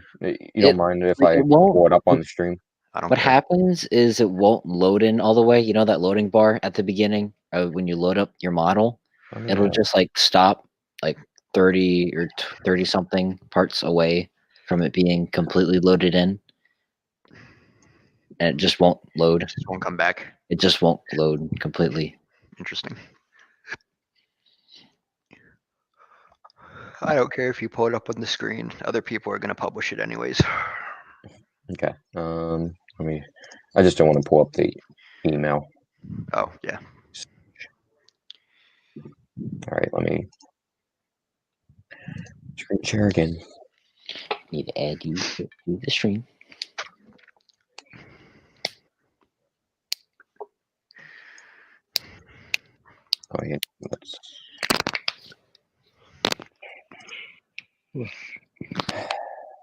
you don't mind if I won't. pull it up on the stream? I don't What care. happens is it won't load in all the way. You know that loading bar at the beginning when you load up your model, it'll just like stop like 30 or 30 something parts away from it being completely loaded in, and it just won't load. It just won't come back. It just won't load completely. Interesting. I don't care if you pull it up on the screen. Other people are going to publish it anyways. Okay. I just don't want to pull up the email. Oh, yeah. All right, let me screen share again. Need to add you to the stream. Oh, yeah, let's...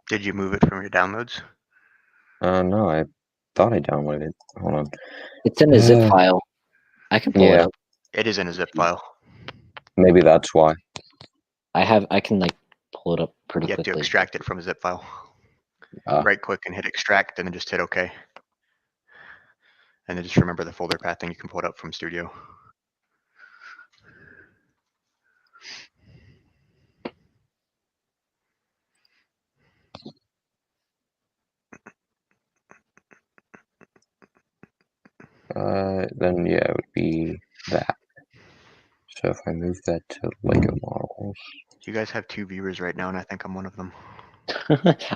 Did you move it from your downloads? No, I thought I downloaded it. Hold on. It's in a zip file. I can pull it Yeah, up. It is in a zip file. maybe that's why. I can like pull it up pretty You have to quickly. extract it from a zip file. Right click and hit extract, and then just hit OK. And then just remember the folder path, and you can pull it up from Studio. Then yeah, it would be that. So if I move that to Lego models. You guys have 2 viewers right now, and I think I'm one of them.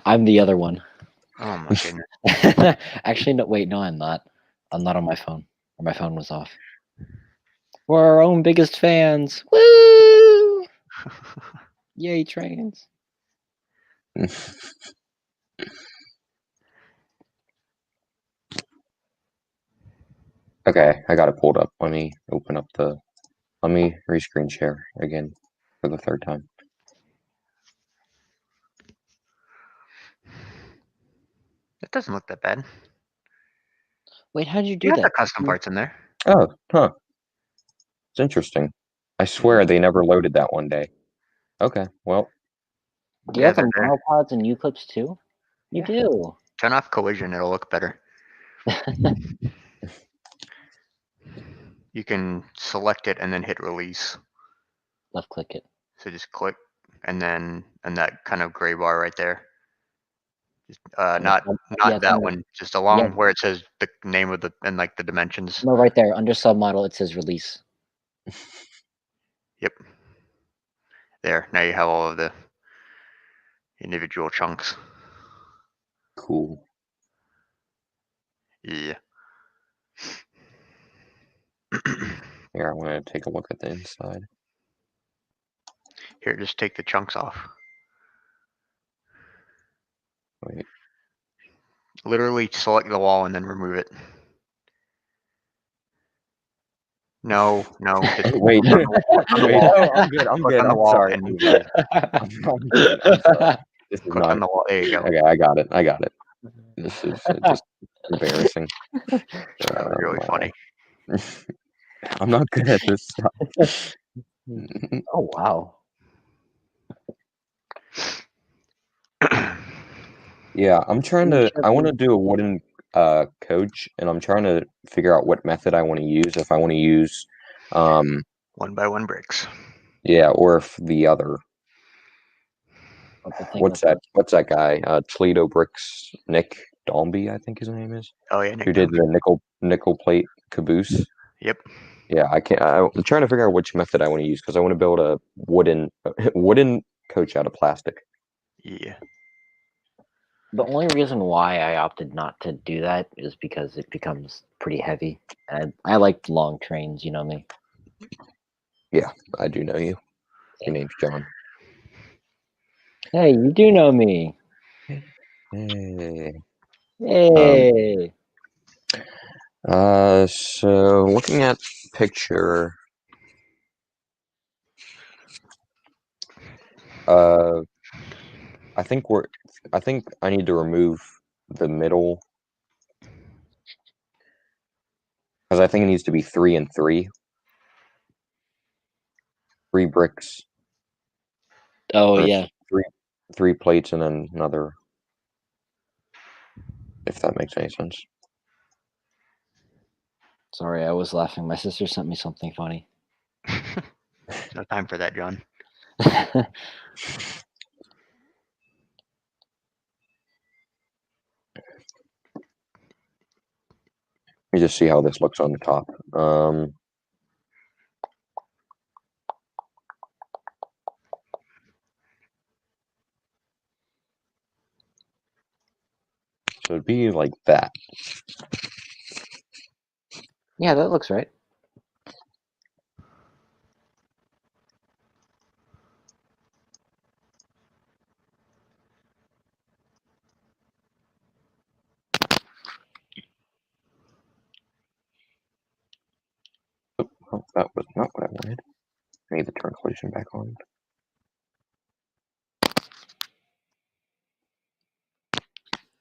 I'm the other one. Oh my goodness. Actually, no. Wait, no, I'm not. I'm not on my phone. Or my phone was off. We're our own biggest fans. Woo! Yay, trains. Okay, I got it pulled up. Let me open up the... Let me rescreen share again for the 3rd time. It doesn't look that bad. Wait, how'd you do You got that? the custom parts in there. Oh, huh. It's interesting. I swear they never loaded that one day. Okay, well. Do you have the they're there. monopods and U-clips too? You do. Turn off collision, it'll look better. You can select it and then hit release. Left click it. So just click, and then that kind of gray bar right there. Just, not yeah, that one. Just along yeah. where it says the name of the and like the dimensions. No, right there under submodel it says release. Yep. There. Now you have all of the individual chunks. Cool. Yeah. Here, I want to take a look at the inside. Here, just take the chunks off. Wait. Literally select the wall and then remove it. No. Wait. I'm good. I'm sorry. And move it. I'm good. I'm sorry. This is Click not... on the wall. There you go. Okay, I got it. This is just embarrassing. That was really funny. I'm not good at this stuff. Oh wow. Yeah, I'm trying to... I want to do a wooden coach, and I'm trying to figure out what method I want to use. If I want to use... 1x1 bricks. Yeah, or if the other... What's that guy? Toledo Bricks, Nick Dolby, I think his name is. Oh yeah, Nick who did the nickel plate caboose. Yep. Yeah, I'm trying to figure out which method I want to use because I want to build a wooden coach out of plastic. Yeah. The only reason why I opted not to do that is because it becomes pretty heavy. And I like long trains, you know me. Yeah, I do know you. Your name's John. Hey, you do know me. Hey. Hey. So looking at picture, I think I need to remove the middle because I think it needs to be 3 and 3. 3 bricks. Oh yeah. Three plates and then another. If that makes any sense. Sorry, I was laughing. My sister sent me something funny. No time for that, John. Let me just see how this looks on the top. So it'd be like that. Yeah, that looks right. Oh, that was not what I wanted. I need to turn collision back on.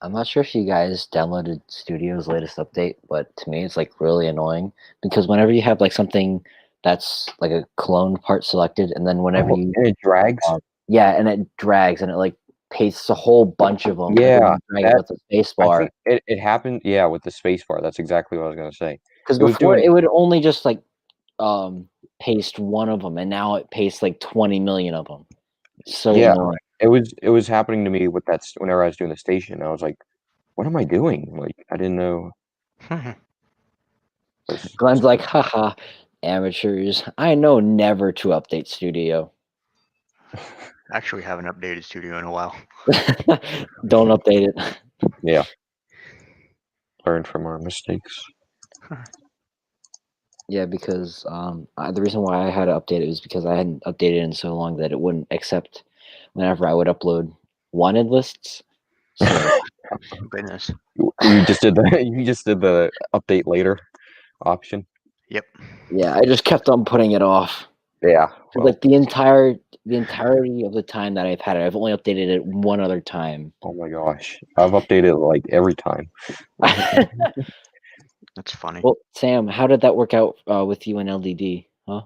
I'm not sure if you guys downloaded Studio's latest update, but to me it's like really annoying because whenever you have like something that's like a clone part selected, and then whenever Oh, you and it drags. yeah, and it drags and it like pastes a whole bunch of them. Yeah, drag it with the space I bar. think it happened. Yeah, with the space bar. That's exactly what I was gonna say. Because It was before doing. it would only just like paste one of them, and now it pastes like 20 million of them. So Yeah, annoying. it was happening to me with that whenever I was doing the station. I was like, what am I doing? Like, I didn't know. Glenn's like, haha, amateurs. I know never to update Studio. Actually, haven't updated Studio in a while. Don't update it. Yeah. Learn from our mistakes. Yeah, because the reason why I had to update it was because I hadn't updated it in so long that it wouldn't accept whenever I would upload wanted lists. So Goodness. You just did the update later option. Yep. yeah, I just kept on putting it off. Yeah. Well, Like the entirety of the time that I've had it, I've only updated it one other time. oh my gosh, I've updated like every time. That's funny. Well, Sam, how did that work out with you and LDD? Huh?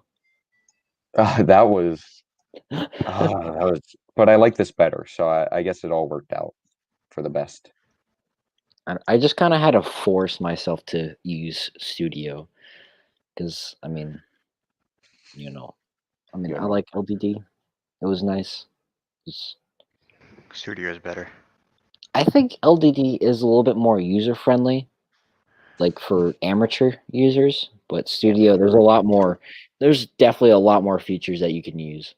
That was. But I like this better, so I guess it all worked out for the best. I just kind of had to force myself to use Studio because I mean, I like LDD. It was nice. Studio is better. I think LDD is a little bit more user friendly, like for amateur users. But Studio, there's definitely a lot more features that you can use,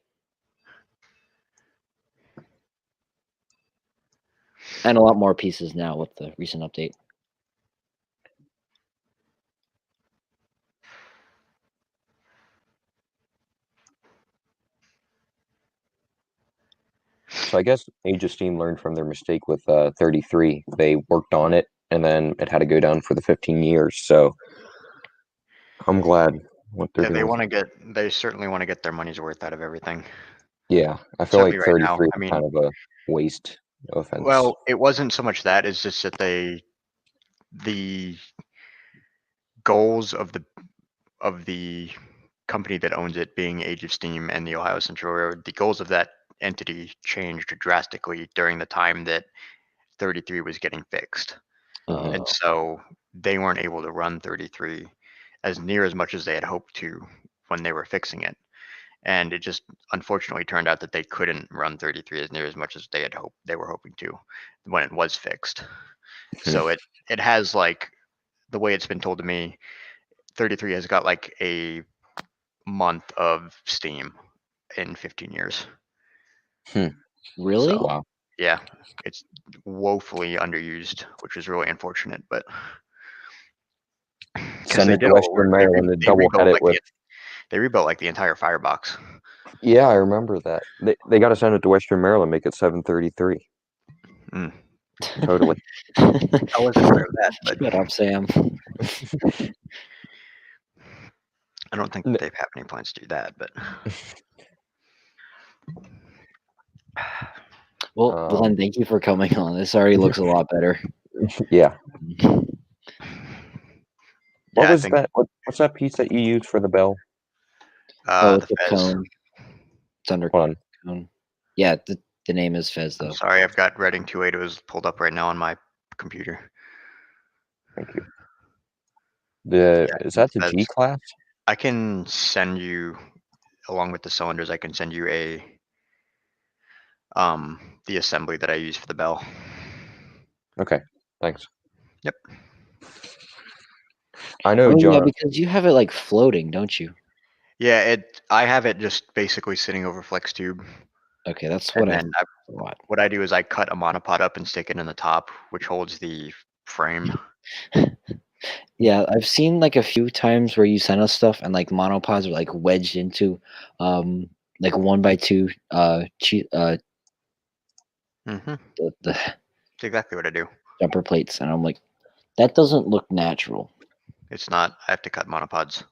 and a lot more pieces now with the recent update. So I guess Age of Steam learned from their mistake with 33. They worked on it, and then it had to go down for the 15 years. So I'm glad what they're doing. They certainly want to get their money's worth out of everything. Yeah, I feel Certainly like right now. 33 I is mean, kind of a waste. No offense. well, it wasn't so much that, it's just that the goals of the company that owns it being Age of Steam and the Ohio Central Railroad, the goals of that entity changed drastically during the time that 33 was getting fixed. Mhm. And so they weren't able to run 33 as near as much as they had hoped to when they were fixing it. And it just unfortunately turned out that they couldn't run 33 as near as much as they were hoping to when it was fixed. So it has like, the way it's been told to me, 33 has got like a month of Steam in 15 years. Really? So Wow. yeah, it's woefully underused, which is really unfortunate. But because Send it to Western Maryland and double head it with. They rebuilt like the entire firebox. Yeah, I remember that. They got to send it to Western Maryland, make it 733. Mm. Totally. I wasn't aware of that, but Shut up, Sam. I don't think they have any plans to do that. But Well, Glenn, thank you for coming on. This already looks a lot better. Yeah. What yeah, was that? What's that piece that you used for the bell? It's the a Fez. cone. It's under Hold on. cone. Yeah, the name is Fez though. I'm sorry, I've got Reading 280s pulled up right now on my computer. Thank you. Is that the Fez. G class? I can send you, along with the cylinders, I can send you the assembly that I use for the bell. Okay, thanks. Yep. I know, Oh yeah, John. because you have it like floating, don't you? Yeah, I have it just basically sitting over FlexTube. Okay, that's And what then what I do is I cut a monopod up and stick it in the top, which holds the frame. Yeah, I've seen like a few times where you send us stuff and like monopods are like wedged into like 1x2 Mm-hmm. the That's exactly what I do. jumper plates, and I'm like, that doesn't look natural. It's not. I have to cut monopods.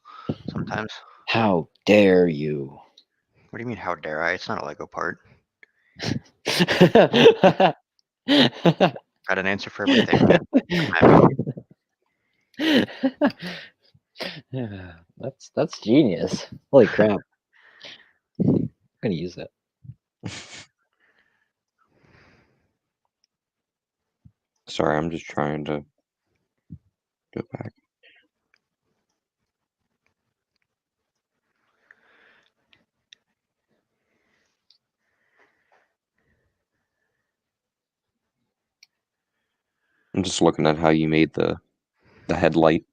sometimes. How dare you? What do you mean, how dare I? It's not a Lego part. Got an answer for everything, man. Come at me. That's genius. Holy crap. I'm gonna use that. Sorry, I'm just trying to go back. I'm just looking at how you made the headlight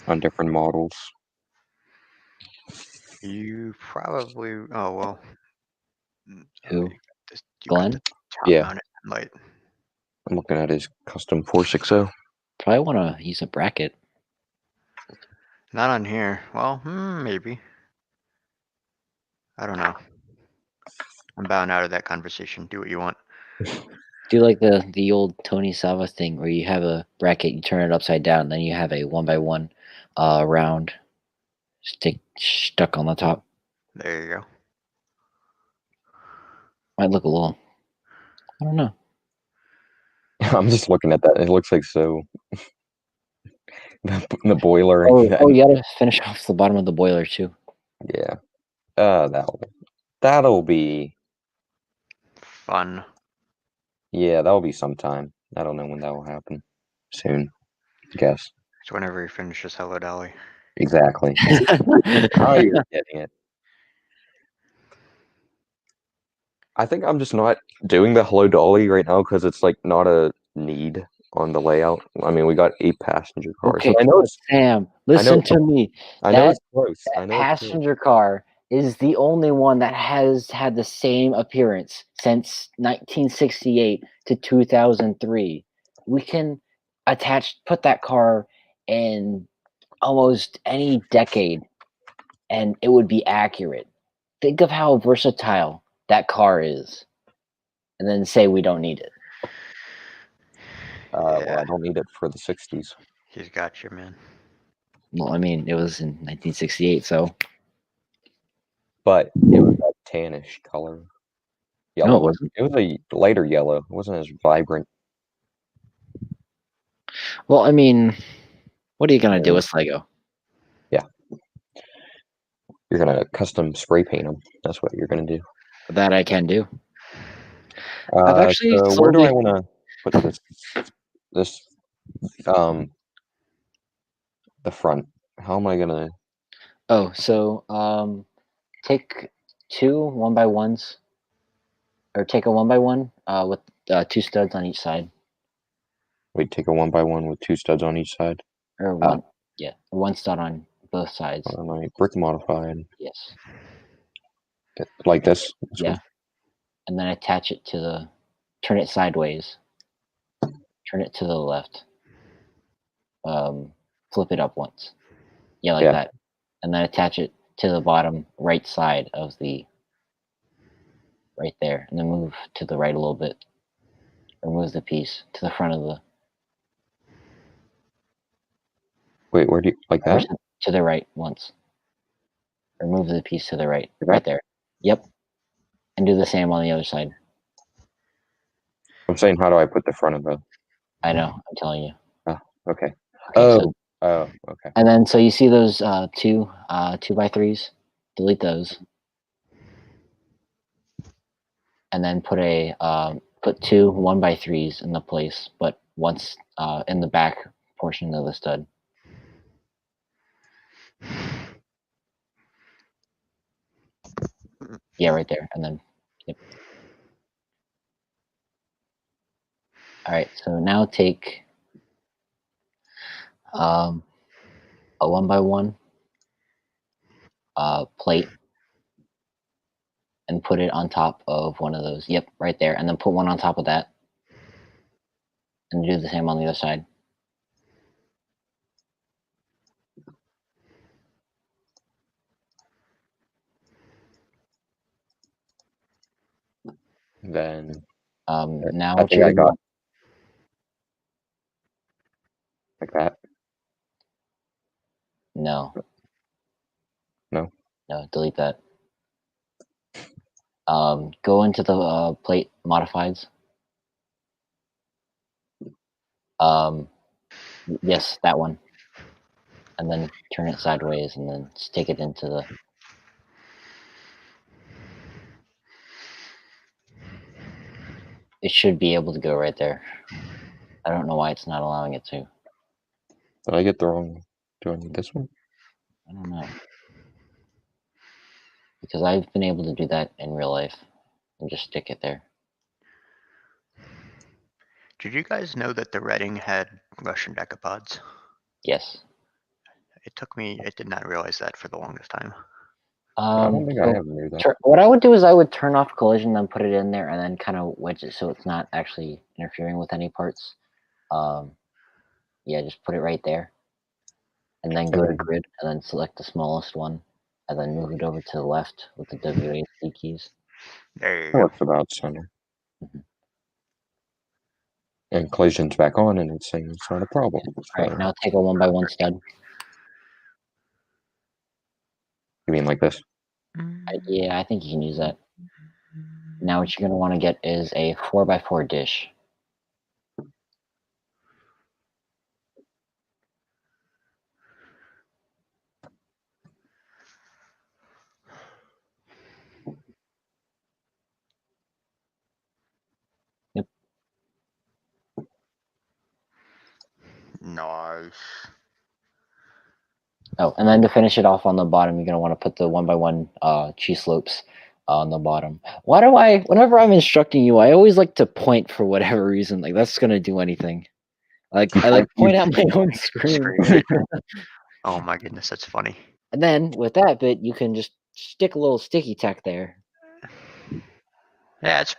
on different models. You probably. Oh well. Who? You got this. You Glenn? got the top Yeah. mounted light. I'm looking at his custom 460. Probably want to use a bracket. Not on here. Well, maybe. I don't know. I'm bowing out of that conversation. Do what you want. Do like the old Tony Sava thing where you have a bracket, you turn it upside down, and then you have a 1x1 round stick stuck on the top. There you go. Might look a little. I don't know. I'm just looking at that. It looks like so. The boiler. Oh, and you gotta finish off the bottom of the boiler too. yeah. That'll be. Fun. Yeah, that'll be sometime. I don't know when that will happen. Soon, I guess. It's whenever he finishes Hello Dolly. Exactly. Oh, you're getting it. I think I'm just not doing the Hello Dolly right now because it's like not a need on the layout. I mean, we got 8 passenger cars. Okay, So I know it's. Sam, listen to me. I know That it's close. I know it's close. passenger car is the only one that has had the same appearance since 1968 to 2003. We can put that car in almost any decade and it would be accurate. Think of how versatile that car is and then say we don't need it. Well, Yeah, I don't need it for the 60s. he's got you, man. Well, I mean, it was in 1968, so But it was that tannish color. Yellow. no, it wasn't. It was a lighter yellow. It wasn't as vibrant. Well, I mean, what are you gonna do Yeah. with Lego? You're gonna custom spray paint them. That's what you're gonna do. That I can do. I've actually So where do I want to put this? This the front. How am I gonna? Oh, so take two 1x1s, or take a 1x1 with 2 studs on each side, Wait, take a 1x1 with 2 studs on each side. or one, yeah, 1 stud on both sides. My brick modified. Yes. Like this. Yeah. And then attach it to the. Turn it sideways. Turn it to the left. Flip it up once. Yeah, like that. And then attach it to the bottom right side of the. Right there, and then move to the right a little bit. Or move the piece to the front of the. Wait, where do you like that? To the right once. Or move the piece to the right. Right there. Yep. And do the same on the other side. I'm saying, how do I put the front of the? I know. I'm telling you. Oh, okay. Okay. Okay. And then so you see those 2x3s? Delete those. And then put put 2 1x3s in the place, but once in the back portion of the stud. Yeah, right there. And then yep. All right. So now take a 1x1 plate and put it on top of one of those. Yep, right there. And then put one on top of that. And do the same on the other side. Then now I think I got like that. No. No, delete that. Go into the plate modifieds. Yes, that one. And then turn it sideways, and then stick it into the. It should be able to go right there. I don't know why it's not allowing it to. Did I get the wrong? Do I need this one? I don't know. Because I've been able to do that in real life and just stick it there. Did you guys know that the Reading had Russian decapods? Yes. I did not realize that for the longest time. I don't think I ever knew that. What I would do is I would turn off collision, then put it in there, and then kind of wedge it so it's not actually interfering with any parts. Yeah, just put it right there. And then go to grid, and then select the smallest one, and then move it over to the left with the WASD keys. There you That go. looks about center. And collision's back on, and it's saying it's not a problem. All right, now take a 1x1 stud. You mean like this? Yeah, I think you can use that. Now what you're going to want to get is a 4x4 dish. Yep. Nice. Oh, and then to finish it off on the bottom, you're going to want to put the 1x1 cheese slopes on the bottom. Whenever I'm instructing you, I always like to point for whatever reason. Like, that's going to do anything. Like, I point at my own screen. Oh my goodness, that's funny. And then with that bit, you can just stick a little sticky tack there. Yeah, it's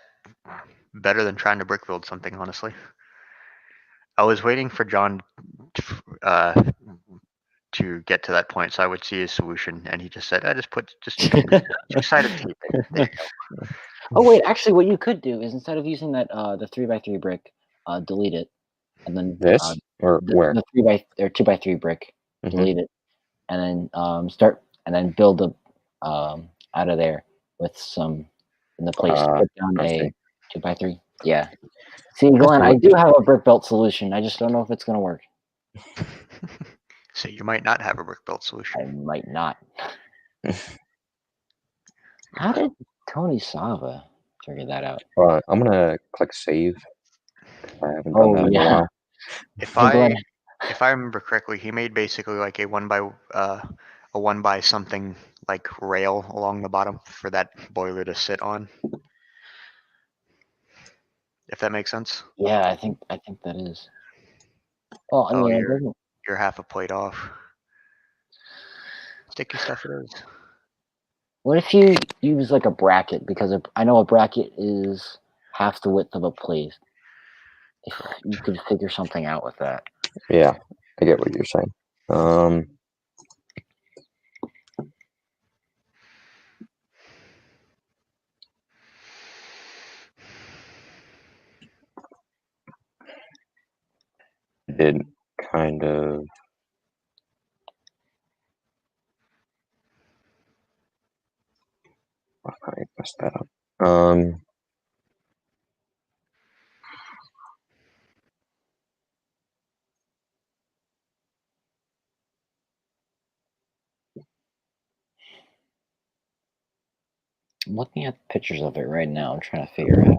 better than trying to brick build something, honestly. I was waiting for John to get to that point so I would see his solution, and he just said, just two-sided tape it. There you go. Oh wait, actually, what you could do is instead of using that the 3x3 brick, delete it, and then This or where? the 2x3 brick, delete it, and then start and then build up out of there with some in the place. Put down a 2x3. Yeah. See, Glenn, I do have a brick built solution. I just don't know if it's gonna work. So you might not have a brick built I solution. might not. How did Tony Sava figure that out? I'm gonna click save. I haven't done that in a while. If I remember correctly, he made basically like a one by something like rail along the bottom for that boiler to sit on. If that makes sense. Yeah, I think that is. Well, I mean, it doesn't. You're half a plate off. Sticky stuff it is. What if you use like a bracket? Because I know a bracket is half the width of a plate. If you could figure something out with that. Yeah, I get what you're saying. Did kind of. I messed that up. I'm looking at pictures of it right now. I'm trying to figure it out.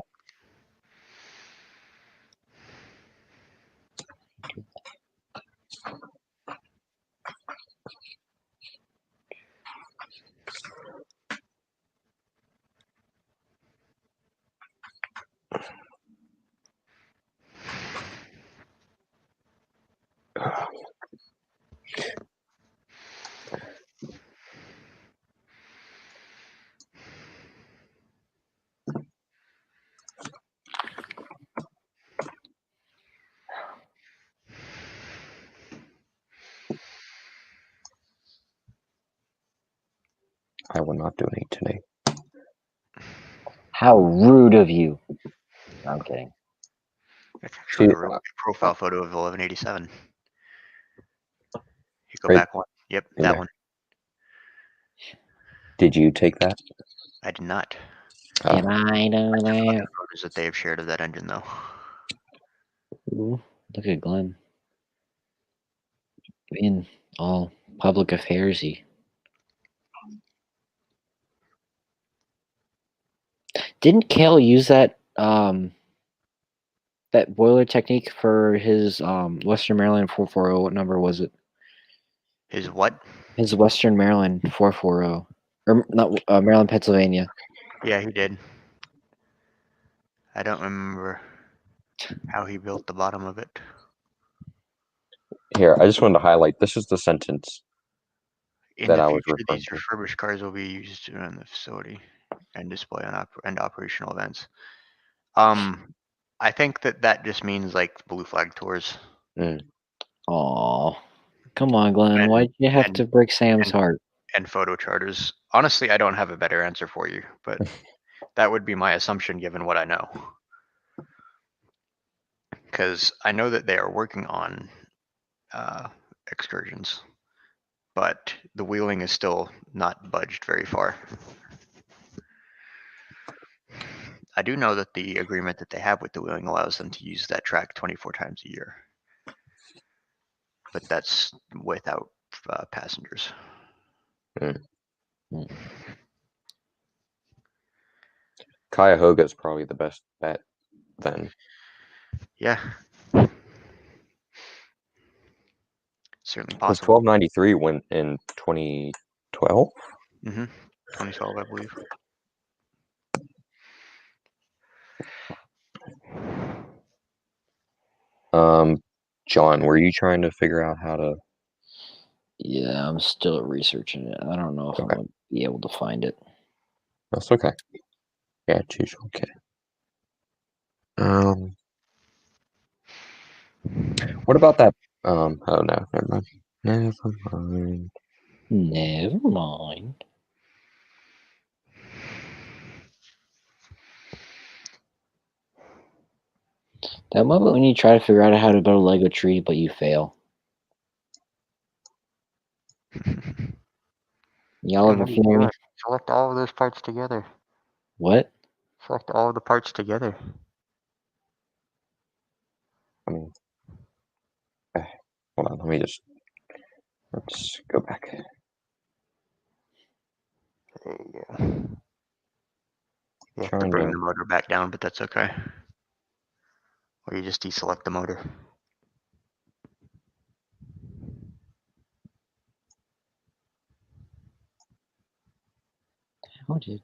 I will not donate today. How rude of you! No, I'm kidding. It's actually a really good profile photo of 1187. You go back one. Yep, that one. Did you take that? I did not. Did I know Other that? photos that they have shared of that engine, though. Ooh, look at Glenn. Being all public affairsy. Didn't Kale use that that boiler technique for his Western Maryland 440? What number was it? His what? His Western Maryland 440, or not Maryland, Pennsylvania. Yeah, he did. I don't remember how he built the bottom of it. Here, I just wanted to highlight. This is the sentence In that the I was future, referring these to. refurbished cars will be used in the facility and display on and operational events. I think that just means like blue flag tours Aw, come on, Glenn. and Why'd you have and to break Sam's and heart? and photo charters. Honestly, I don't have a better answer for you, but that would be my assumption given what I know. Because I know that they are working on excursions, but the wheeling is still not budged very far. I do know that the agreement that they have with the wheeling allows them to use that track 24 times a year, but that's without passengers. Cuyahoga is probably the best bet then. Yeah, certainly Because possible. 1293 went in 2012. 2012, I believe. John, were you trying to figure out how to? Yeah, I'm still researching it. I don't know if I'm Okay. gonna be able to find it. That's okay. Yeah, choose okay. What about that? Oh no, never mind. Never mind. Never mind. That moment when you try to figure out how to build a Lego tree, but you fail. Y'all ever feel me? Select all of those parts together. What? Select all of the parts together. I mean, hold on. Let's go back. There you go. You have to Trying bring to. the motor back down, but that's okay. Or you just deselect the motor. How did?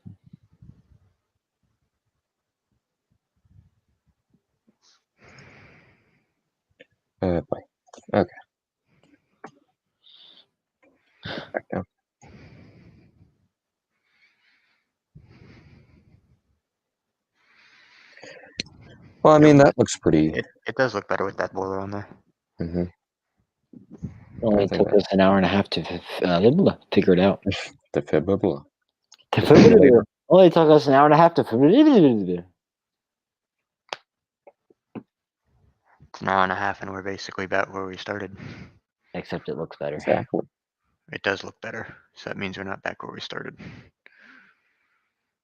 Bye. Okay. Back down. Well, I mean, that looks pretty. It does look better with that boiler on there. Mm-hmm. Only took us an hour and a half to figure it out. The fibula. Only took us an hour and a half to. It's an hour and a half, and we're basically about where we started. Except it looks better. Exactly. It does look better, so that means we're not back where we started.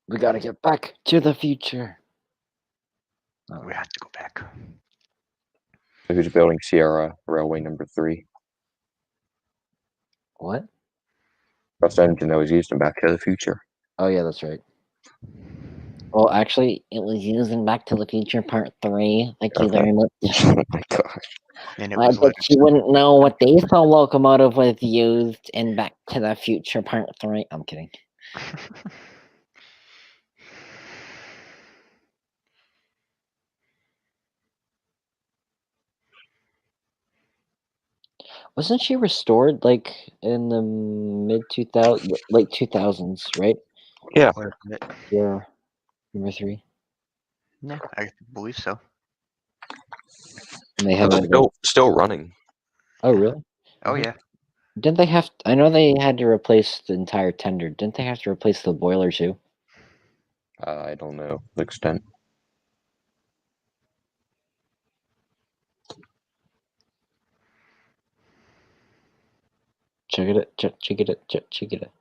We gotta get back to the future. We have to go back. So who's building Sierra Railway number 3? What? That's the engine that was used in Back to the Future. Oh yeah, that's right. Well, actually, it was used in Back to the Future Part 3. Thank you very much. Oh my gosh. And it I was bet you wouldn't know what diesel locomotive was used in Back to the Future Part 3. I'm kidding. Wasn't she restored like in the late 2000s, right? Yeah. Yeah, number 3. Yeah, I believe so. And they haven't. Still running. Oh really? Oh yeah. Didn't they have? I know they had to replace the entire tender. Didn't they have to replace the boiler too? I don't know the extent. Check it out. Check it out.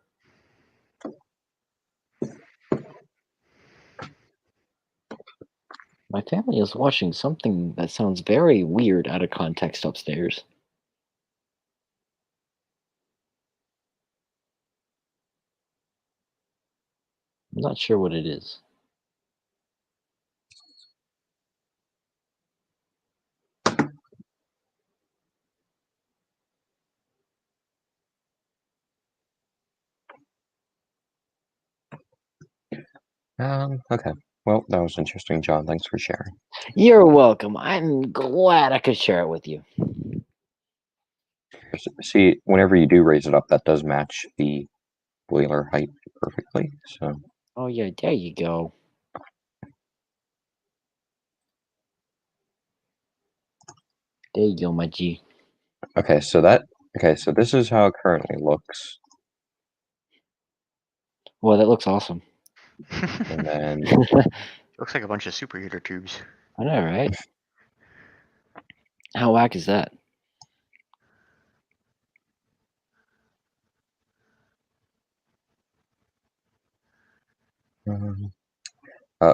My family is watching something that sounds very weird out of context upstairs. I'm not sure what it is. Okay. Well, that was interesting, John. Thanks for sharing. You're welcome. I'm glad I could share it with you. See, whenever you do raise it up, that does match the boiler height perfectly. So, Oh yeah, there you go. There you go, my G. okay, so this is how it currently looks. Well, that looks awesome. And then Looks like a bunch of superheater tubes. I know, right? How whack is that?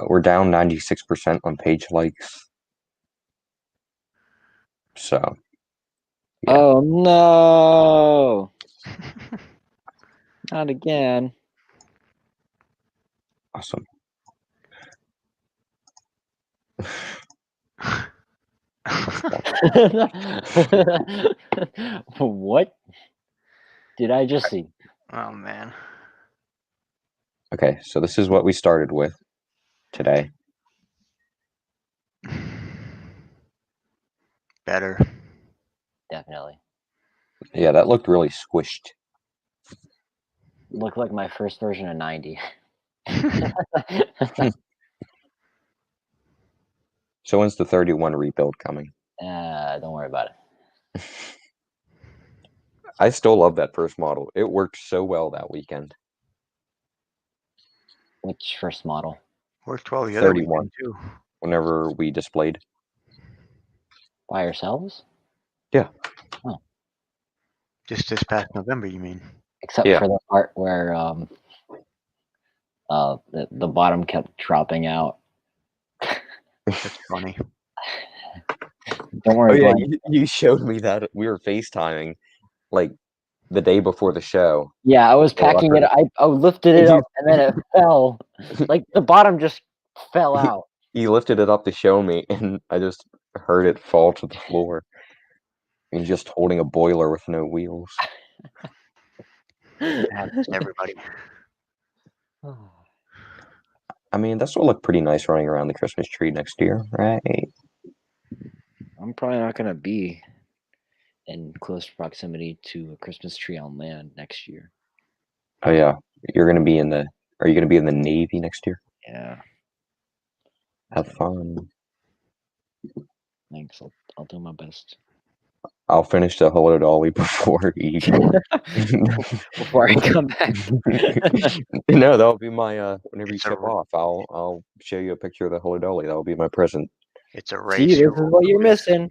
we're down 96% on page likes. So, yeah. Oh no! Not again. Awesome. What did I just see? Oh man. Okay, so this is what we started with today. Better. Definitely. Yeah, that looked really squished. Looked like my first version of 90. So when's the 31 rebuild coming? Don't worry about it. I still love that first model. It worked so well that weekend. Which first model? Worked well the other 31. weekend too. Whenever we displayed. By yourselves? Yeah. Oh. Just this past November, you mean? Except Yeah. for the part where the bottom kept dropping out. That's funny. Don't worry, Oh yeah, Glenn. you showed me that we were FaceTiming like the day before the show. Yeah, I was packing it. I lifted it up and then it fell. Like the bottom just fell out. You lifted it up to show me, and I just heard it fall to the floor. And just holding a boiler with no wheels. It happens to everybody. I mean, this will look pretty nice running around the Christmas tree next year, right? I'm probably not gonna be in close proximity to a Christmas tree on land next year. Oh yeah, you're gonna be in the. Are you gonna be in the Navy next year? Yeah, Have fun. thanks. I'll do my best. I'll finish the Hello Dolly before you. Before I come back. No, that'll be my. Whenever you It's a tip off, I'll show you a picture of the Hello Dolly. That'll be my present. It's a See, race. this is what you're missing.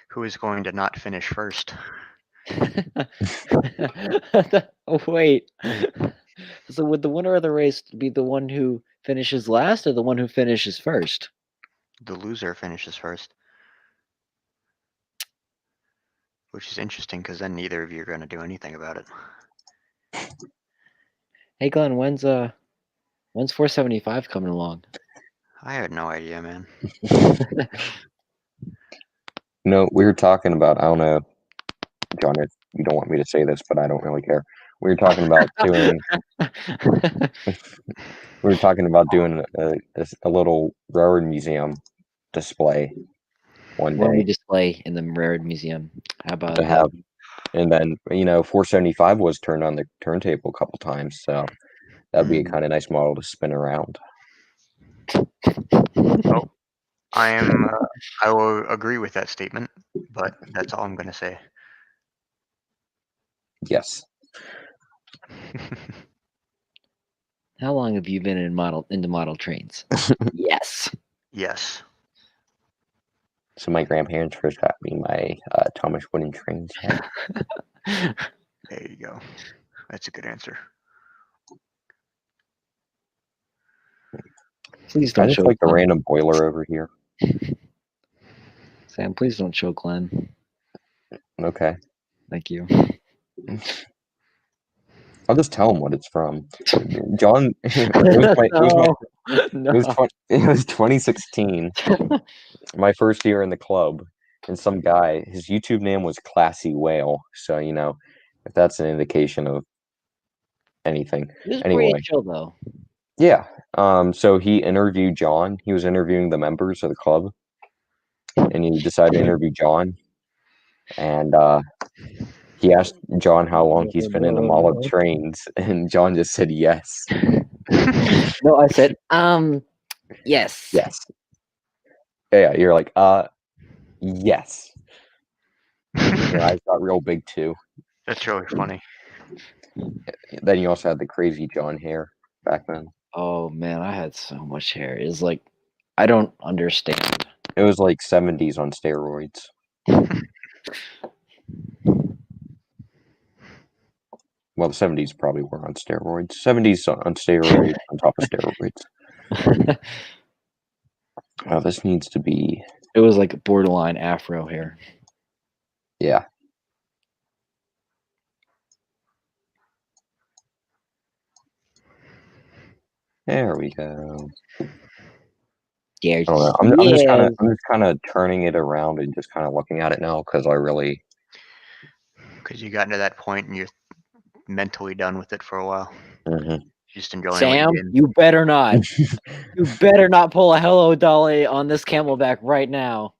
Who is going to not finish first? Wait. So would the winner of the race be the one who finishes last or the one who finishes first? The loser finishes first. Which is interesting because then neither of you are going to do anything about it. Hey Glenn, when's 475 coming along? I had no idea, man. No, we were talking about. I don't know, John. If you don't want me to say this, but I don't really care. We were talking about doing. We were talking about doing a little railroad museum display one When we day display in the Railroad Museum. How about to that? have, and then 475 was turned on the turntable a couple times, so that'd be a kind of nice model to spin around. Oh, I will agree with that statement, but that's all I'm going to say. Yes. How long have you been into model trains? Yes. Yes. So my grandparents first got me my Thomas Wooden train set. There you go. That's a good answer. Please I don't just show like the Glenn. random boiler over here. Sam, please don't show Glenn. Okay. Thank you. I'll just tell him what it's from. John, it was 2016. My first year in the club, and some guy, his YouTube name was Classy Whale. So if that's an indication of anything. This is Anyway, pretty chill though. yeah. So he interviewed John. He was interviewing the members of the club, and he decided to interview John. And he asked John how long he's been in the model trains, and John just said yes. No, I said, yes. Yes. Yeah, you're like, yes. Your eyes got real big too. That's really funny. Then you also had the crazy John hair back then. Oh man, I had so much hair. It's like, I don't understand. It was like 70s on steroids. Well, the 70s probably were on steroids. 70s on steroids on top of steroids. Oh, this needs to be... It was like borderline afro hair. Yeah. There we go. Yeah, I don't know. I'm just kind of turning it around and just kind of looking at it now because I really... Because you got into that point and you're mentally done with it for a while. Mm-hmm. Just enjoying Sam, what you did. you better not. You better not pull a Hello Dolly on this camelback right now.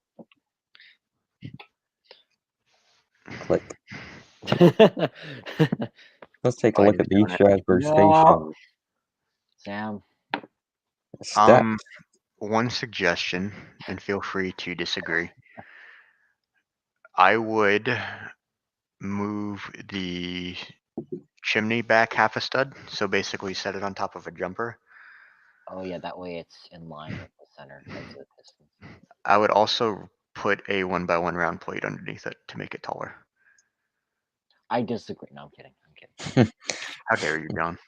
Click. Let's take a look at the Strasburg station. Sam. Steps. One suggestion, and feel free to disagree. I would move the chimney back half a stud, so basically set it on top of a jumper. Oh yeah, that way it's in line with the center of the piston. I would also put a 1x1 round plate underneath it to make it taller. I disagree. No, I'm kidding. How dare you, John?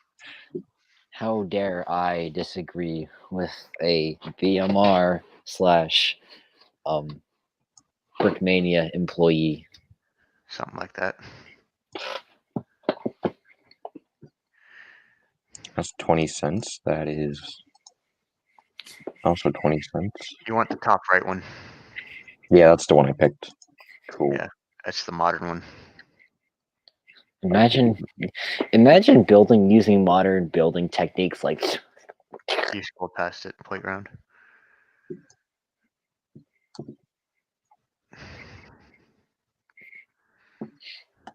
How dare I disagree with a VMR / Brickmania employee? Something like that. That's 20 cents. That is also 20 cents. You want the top right one? Yeah, that's the one I picked. Cool. Yeah, that's the modern one. Imagine building using modern building techniques like You scroll past it, plate round.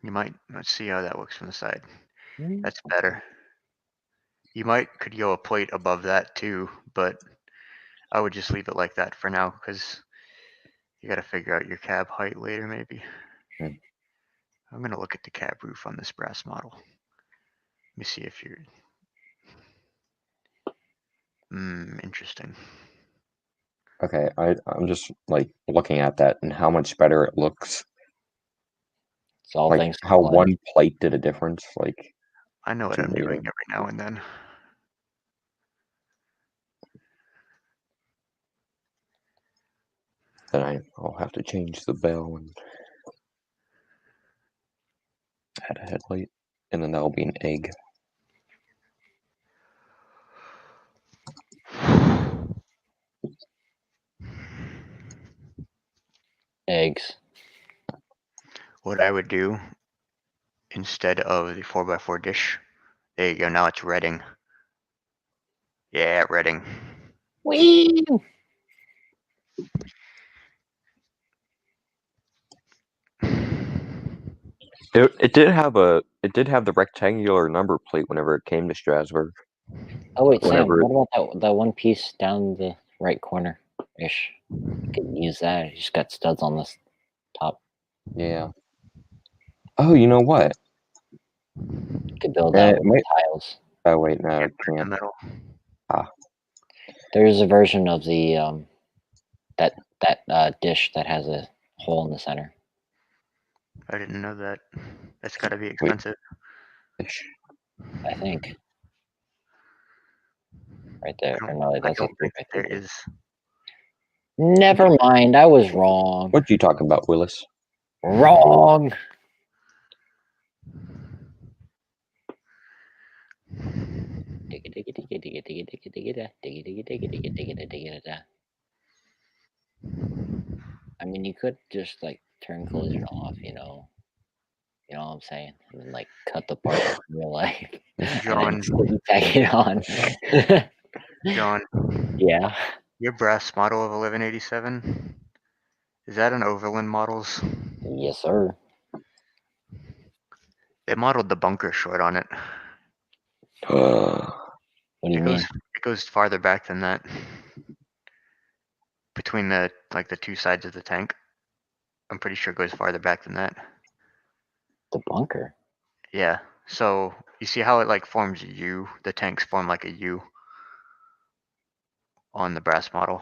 You might, let's see how that looks from the side. That's better. You could go a plate above that too, but I would just leave it like that for now because you got to figure out your cab height later maybe. I'm going to look at the cab roof on this brass model. Let me see if you're... interesting. Okay, I'm just like looking at that and how much better it looks. it's all Like thanks to how Glenn. one plate did a difference. Like I know what I'm doing every now and then. Then I'll have to change the bell and add a headlight, and then that'll be an egg. Eggs. What I would do instead of the 4x4 dish, there you go, now it's redding. Yeah, redding. Whee! It did have the rectangular number plate whenever it came to Strasburg. Oh wait, Sam, Whenever what about that one piece down the right corner ish? You could use that. You just got studs on this top. Yeah. Oh, you know what? You could build that with tiles. Oh wait, no, I In the can't. middle. There's a version of the that dish that has a hole in the center. I didn't know that. That's got to be expensive. I think. Right there. Or no, I that's don't like think that there 350. is. Never mind. I was wrong. What you talking about, Willis? Wrong. I mean, you could just like turn collision off, you know. You know what I'm saying? And then like cut the part in real life, and John, then tag it on. John, Yeah. your brass model of 1187, is that an Overland models? Yes, sir. They modeled the bunker short on it. What do you mean? It goes farther back than that. Between the two sides of the tank. I'm pretty sure it goes farther back than that. The bunker. Yeah. So you see how it like forms a U? The tanks form like a U on the brass model.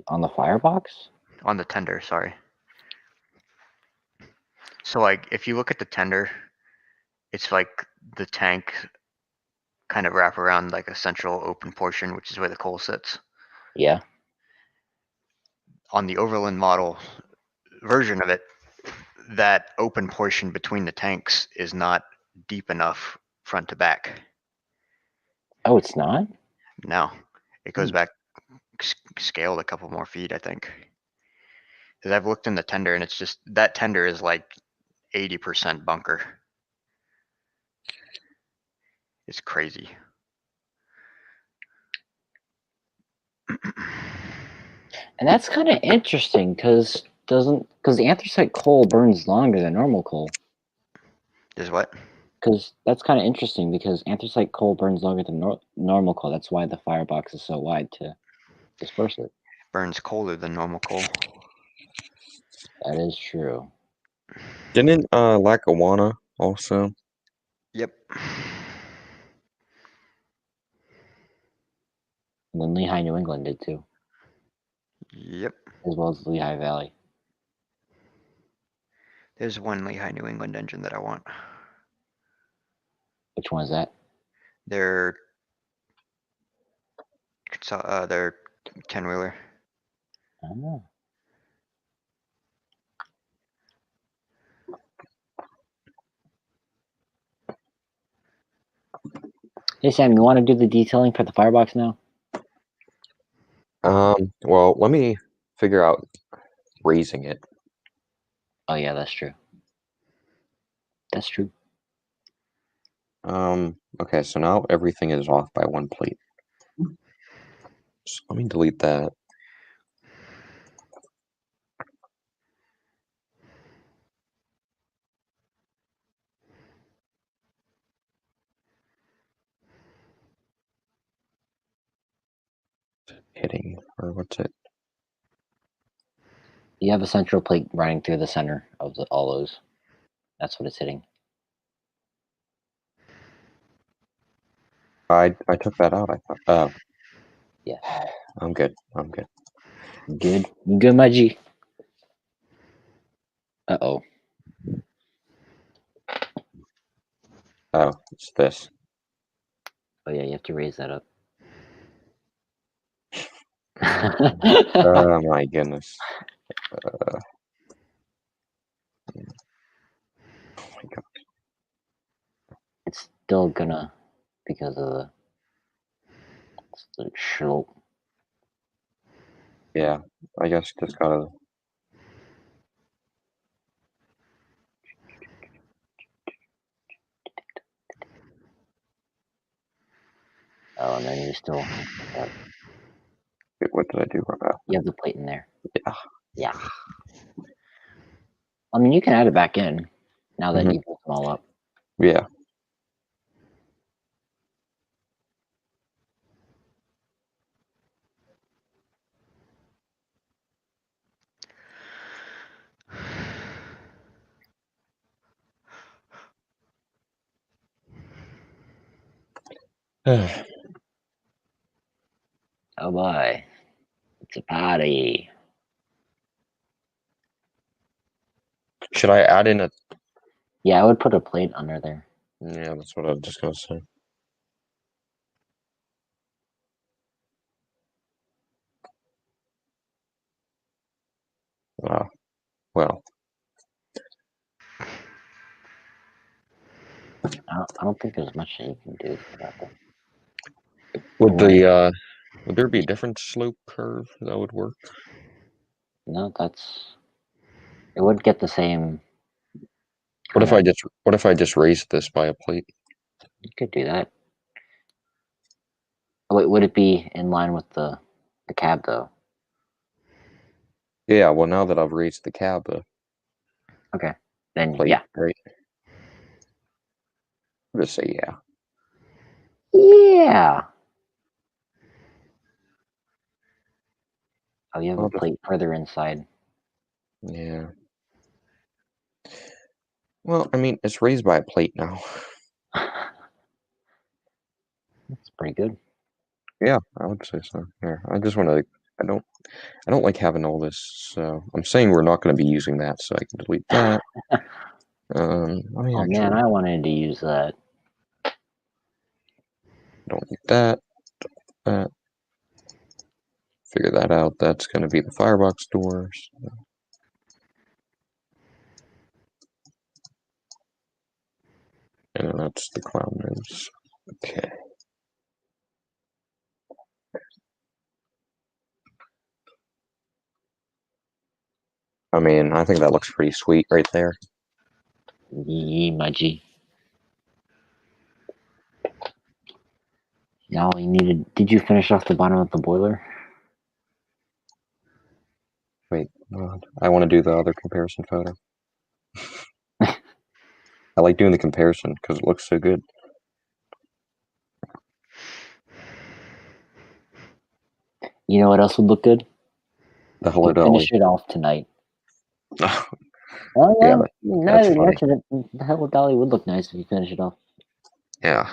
On the firebox? On the tender, sorry. So like if you look at the tender, it's like the tank kind of wrap around like a central open portion, which is where the coal sits. Yeah. On the Overland model version of it, that open portion between the tanks is not deep enough front to back. Oh, it's not? No, it goes back scaled a couple more feet, I think. Because I've looked in the tender and it's just that tender is like 80% bunker. It's crazy. And that's kind of interesting because the anthracite coal burns longer than normal coal. Is what? Because that's kind of interesting because anthracite coal burns longer than normal coal. That's why the firebox is so wide to disperse it. Burns colder than normal coal. That is true. Didn't Lackawanna also? Yep. And then Lehigh, New England did too, Yep. as well as Lehigh Valley. There's one Lehigh, New England engine that I want. Which one is that? They're 10-wheeler. Oh. Hey Sam, you want to do the detailing for the firebox now? Well, let me figure out raising it. Oh yeah, that's true. That's true. Okay, so now everything is off by one plate. So let me delete that. Hitting, or what's it? You have a central plate running through the center of all those. That's what it's hitting. I took that out, I thought. Oh. Yeah. I'm good. I'm good. Good. Good, my G. Uh-oh. Oh, it's this. Oh yeah, you have to raise that up. Oh my goodness. Oh my god. It's still gonna, because of the slope. Yeah, I guess just gotta. Oh, and then you still, Wait, what did I do wrong? you have the plate in there. Yeah. Yeah. I mean, you can add it back in now that Mhm. you built them all up. Yeah. Oh boy, it's a party. Should I add in a? Yeah, I would put a plate under there. Yeah, that's what I was just gonna say. Well, I don't think there's much that you can do for that though. would Right. would there be a different slope curve that would work? No, it would get the same What if kind I just raised this by a plate? you could do that. Oh, wait, would it be in line with the cab though? Yeah, well, now that I've raised the cab Okay. Then plate, yeah. right? I'll just say yeah. Yeah. Oh, you have a I'll just, plate further inside. yeah. Well, I mean, it's raised by a plate now. That's pretty good. Yeah, I would say so. Yeah, I just want to. I don't like having all this. So I'm saying we're not going to be using that, so I can delete that. Let me Oh man, actually I wanted to use that. don't need that. That. Figure that out. That's going to be the firebox doors. And then that's the clown nose. Okay. I mean, I think that looks pretty sweet right there. Yee, my G. Now you needed. Did you finish off the bottom of the boiler? Wait, I want to do the other comparison photo. I like doing the comparison because it looks so good. You know what else would look good? The You Hello could finish Dolly. it off tonight. Oh, Oh yeah, yeah. Now that's that you funny. mention it, the Hello Dolly would look nice if you finish it off. Yeah,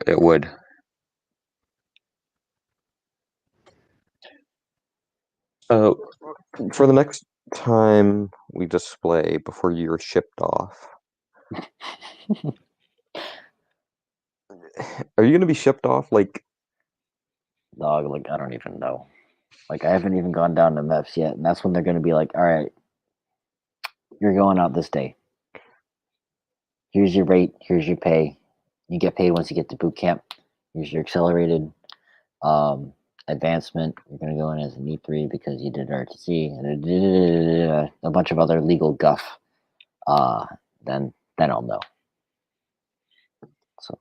it would. So, for the next time we display before you're shipped off, are you going to be shipped off? Like, Dog, like I don't even know. Like I haven't even gone down to MEPS yet, and that's when they're gonna be like, "All right, you're going out this day. Here's your rate. Here's your pay. You get paid once you get to boot camp. Here's your accelerated advancement. You're gonna go in as an E3 because you did RTC and a bunch of other legal guff. Uh, then I'll know. So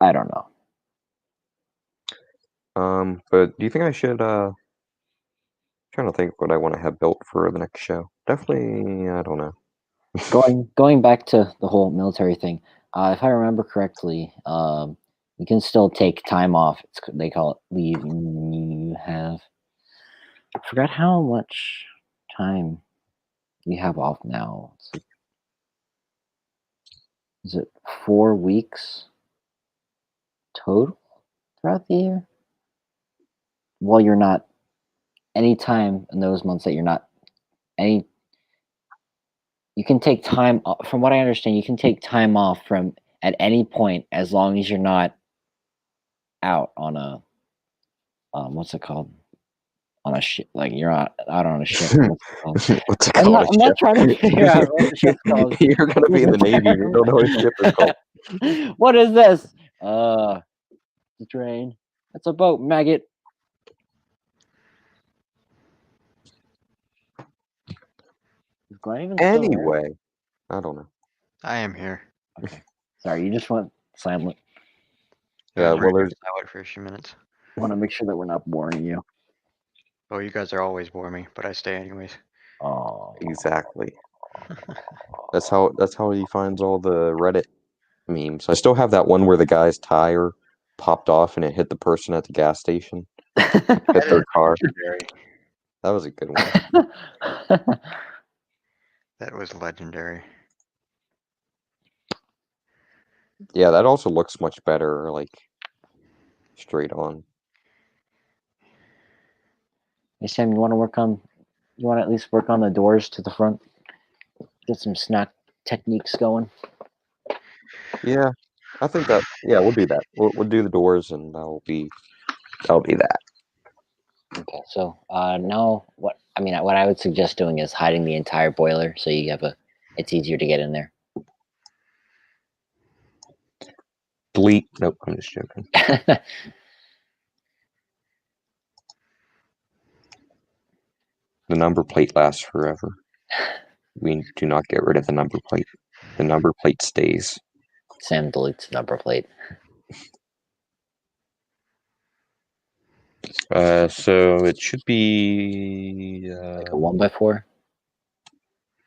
I don't know. but do you think I should, trying to think what I want to have built for the next show. Definitely, I don't know. Going back to the whole military thing, if I remember correctly, you can still take time off. They call it leave. You have I forgot how much time you have off now. It's like, is it 4 weeks total throughout the year? Well, you're not any time in those months that you're not any. You can take time from what I understand. You can take time off from at any point as long as you're not out on a what's it called? On a ship, like you're out on a ship. What's it called? What's it called? I'm not trying to figure out what the ship's called. You're going to be in the Navy and you don't know what a ship is called. What is this? The train. It's a boat, maggot. Is Glenn even still there? Anyway, I don't know. I am here. Okay. Sorry, you just went silent. Yeah, well, there's silent for a few minutes. Want to make sure that we're not boring you. Oh, you guys are always bore me, but I stay anyways. Oh, exactly. That's how he finds all the Reddit memes. I still have that one where the guy's tire popped off and it hit the person at the gas station, hit their car. That was a good one. That was legendary. Yeah, that also looks much better, like straight on. Hey Sam, you want to at least work on the doors to the front? Get some snack techniques going. Yeah, I think that. Yeah, we'll do that. We'll do the doors, and that'll be that. Okay, so now what I mean, what I would suggest doing is hiding the entire boiler so you have it's easier to get in there. Delete. Nope, I'm just joking. The number plate lasts forever. We do not get rid of the number plate. The number plate stays. Sam deletes the number plate. So it should be Like a 1x4.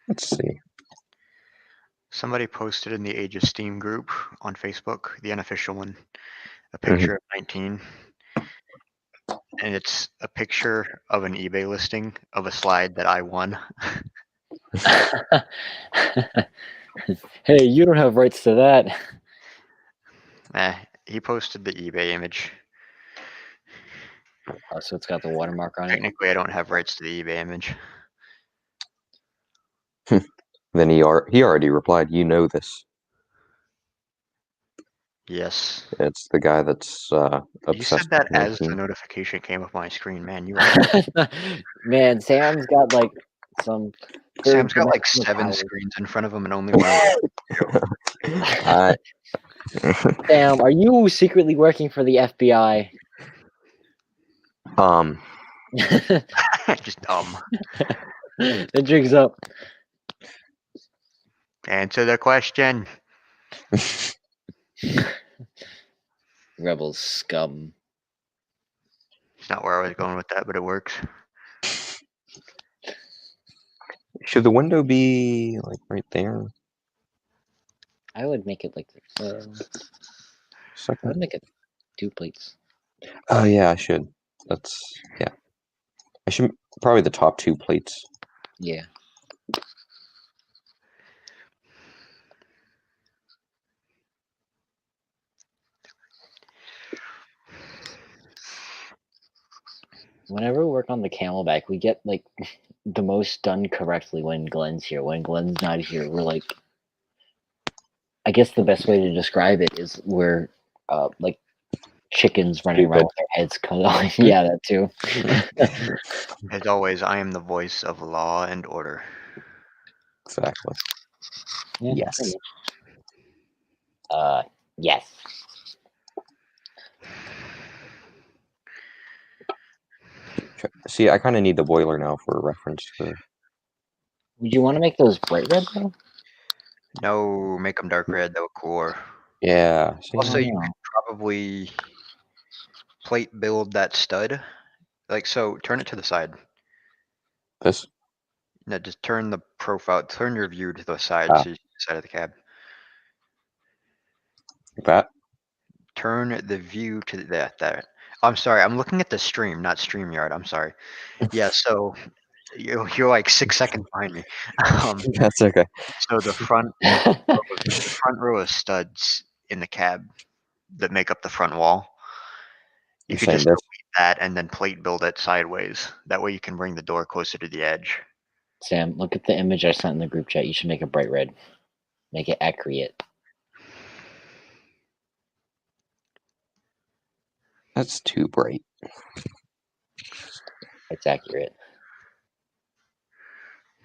let's see. Somebody posted in the Age of Steam group on Facebook, the unofficial one, a picture of 19. And it's a picture of an eBay listing of a slide that I won. Hey, you don't have rights to that. He posted the eBay image. Oh, so it's got the watermark on it. Technically, I don't have rights to the eBay image. Then he already replied, "You know this." Yes. It's the guy that's obsessed. You said that with as the 19. notification came up on my screen. Man, you are. Man, Sam's got like some. Sam's got like third-dimensional 7 powers. screens in front of him and only one of them. Sam, are you secretly working for the FBI? Just dumb. The jig's up. Answer the question. Rebels scum. It's not where I was going with that, but it works. Should the window be like right there? I would make it like I Second. would make it 2 plates. Oh yeah, I should. Yeah. I should probably the top 2 plates. Yeah. Whenever we work on the camelback, we get like the most done correctly when Glenn's here. When Glenn's not here, we're like, I guess the best way to describe it is we're like chickens running around with their heads cut off. Yeah, that too. As always, I am the voice of law and order. Exactly. Yeah, Yes. pretty much. Yes. See, I kind of need the boiler now for reference to. Would you want to make those bright red though? No, make them dark red. That would cool. Yeah. See, Also, you know. could probably plate build that stud. Like so, turn it to the side. this. No, just turn the profile, turn your view to the side, Ah. so you see the side of the cab. Like that. Turn the view to that. I'm sorry, I'm looking at the stream, not StreamYard. I'm sorry. Yeah, so you're like 6 seconds behind me. That's okay. So the front row of studs in the cab that make up the front wall. You You're could saying just this. delete that and then plate build it sideways. That way you can bring the door closer to the edge. Sam, look at the image I sent in the group chat. You should make it bright red. Make it accurate. That's too bright. It's accurate.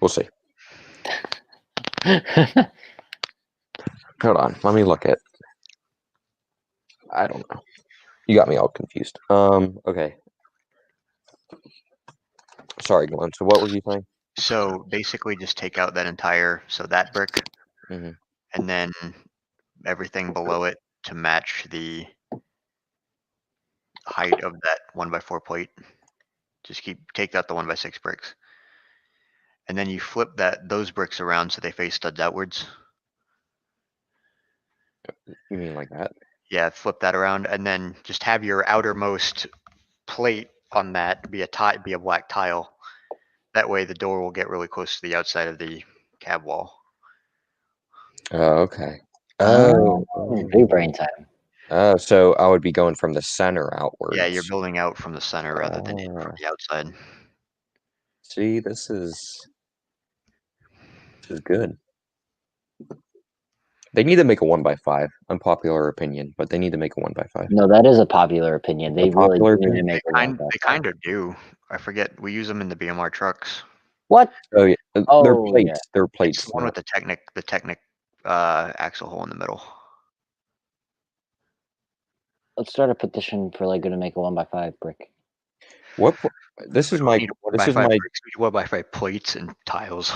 We'll see. Hold on. Let me look at. I don't know. You got me all confused. Okay. Sorry, Glenn. So what were you saying? So basically just take out that entire, that brick, Mhm. and then everything below it to match the height of that 1x4 plate. Just take out the 1x6 bricks. And then you flip those bricks around so they face studs outwards. You mean like that? Yeah, flip that around, and then just have your outermost plate on that be a black tile. That way the door will get really close to the outside of the cab wall. Oh, okay. Oh. Big brain time. Oh, so I would be going from the center outwards. Yeah, you're building out from the center rather than in from the outside. See, this is good. They need to make a 1x5. Unpopular opinion, but they need to make a 1x5. No, that is a popular opinion. They really popular do need to opinion? make a They 1x5. kind of do. I forget. We use them in the BMR trucks. What? Oh yeah, they're Oh, plates. yeah. They're It's plates. the one with the Technic axle hole in the middle. Let's start a petition for Lego to make a 1x5 brick. What? This is We my. need This is 1x5 my. bricks. We need 1x5 plates and tiles.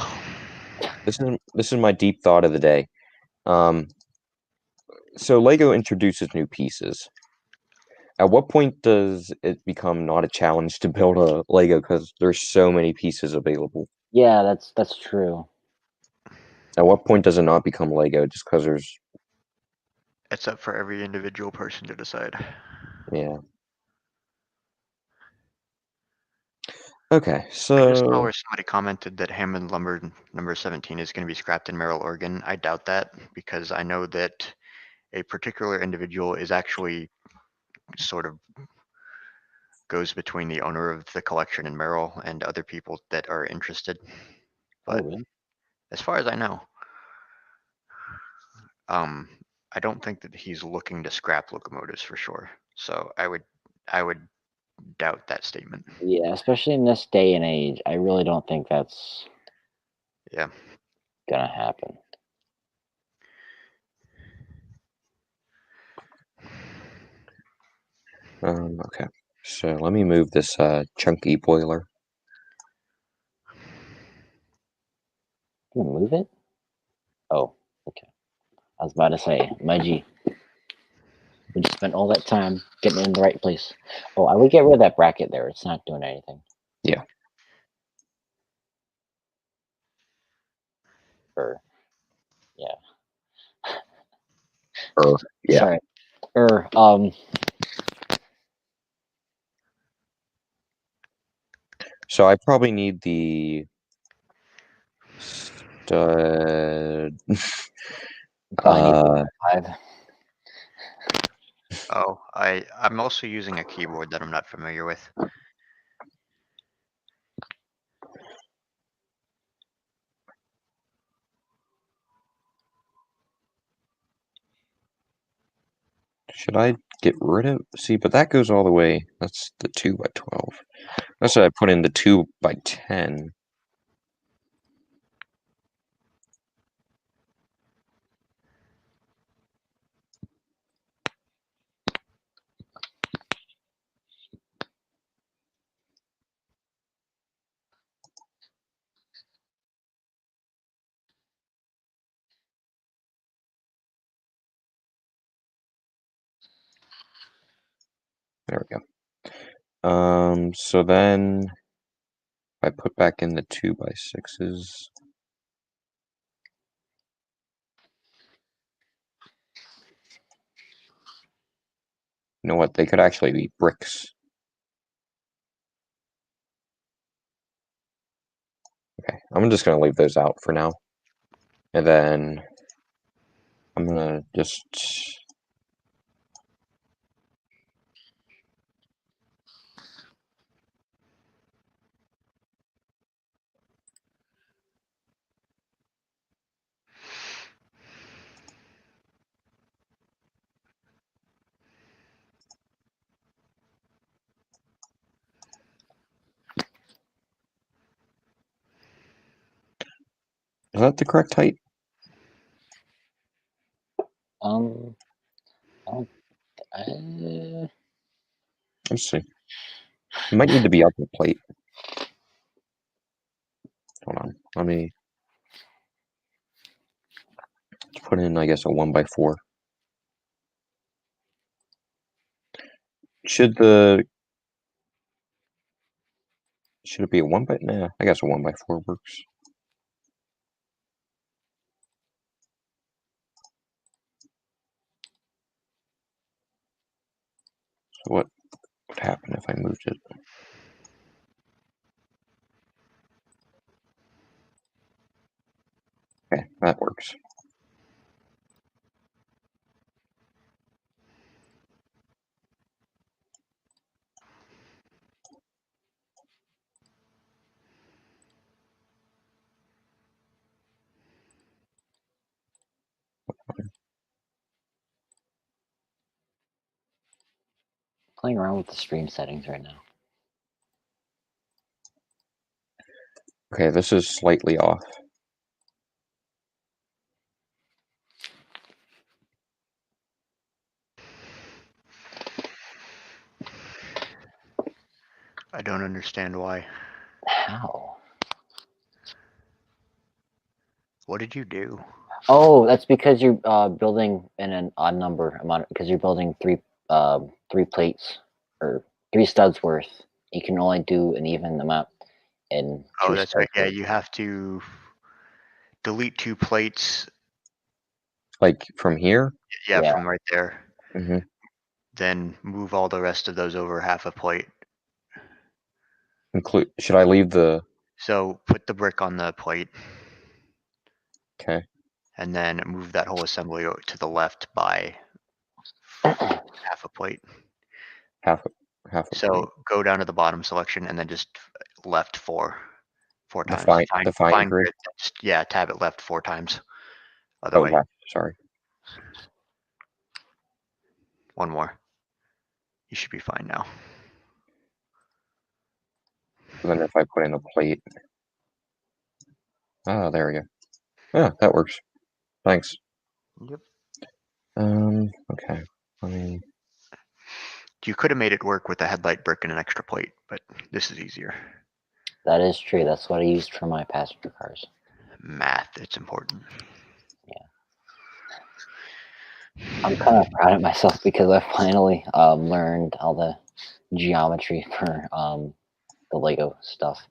This is my deep thought of the day. So Lego introduces new pieces. At what point does it become not a challenge to build a Lego because there's so many pieces available? Yeah, that's true. At what point does it not become Lego just because there's It's up for every individual person to decide. yeah. Okay, I just saw so where somebody commented that Hammond Lumber number 17 is going to be scrapped in Merrill, Oregon. I doubt that because I know that a particular individual is actually sort of goes between the owner of the collection in Merrill and other people that are interested. But really? as far as I know, I don't think that he's looking to scrap locomotives for sure. So I would doubt that statement. Yeah, especially in this day and age, I really don't think that's Yeah. gonna happen. okay. So let me move this chunky boiler. Can we move it? Oh, okay. I was about to say, Mudgy, we just spent all that time getting it in the right place. Oh, I would get rid of that bracket there. It's not doing anything. Yeah. Or, yeah. Yeah. Sorry. So I probably need the stud. Probably need 5. Oh, I'm also using a keyboard that I'm not familiar with. Should I get rid of? See, but that goes all the way. That's the 2x12. That's what I put in the 2x10. There we go. So then I put back in the 2x6s. You know what? They could actually be bricks. Okay, I'm just gonna leave those out for now. And then I'm gonna just is that the correct height? I don't, uh, Let's see. It might need to be up the plate. Hold on. Let me put in, I guess, a 1x4. Should it be a 1x? Nah, I guess a 1x4 works. So what would happen if I moved it? Okay, that works. playing around with the stream settings right now. Okay, this is slightly off. I don't understand why. How? What did you do? Oh, that's because you're building in an odd number amount because you're building three plates or 3 studs worth. You can only do an even amount in Oh, 2 that's right. studs Yeah, worth. you have to delete 2 plates. Like from here? Yeah, Yeah. from right there. Mm-hmm. Then move all the rest of those over half a plate. Should I leave the... So put the brick on the plate. Okay. And then move that whole assembly to the left by half a plate. Half a plate. So go down to the bottom selection and then just left four times. Define grid. Just, yeah, tab it left 4 times. Other Oh, way. left. Sorry. One more. You should be fine now. Then if I put in a plate. Oh, there we go. Yeah, that works. Thanks. Yep. Okay. Let me... You could have made it work with a headlight brick and an extra plate, but this is easier. That is true. That's what I used for my passenger cars. Math, it's important. I'm kind of proud of myself because I finally learned all the geometry for the Lego stuff.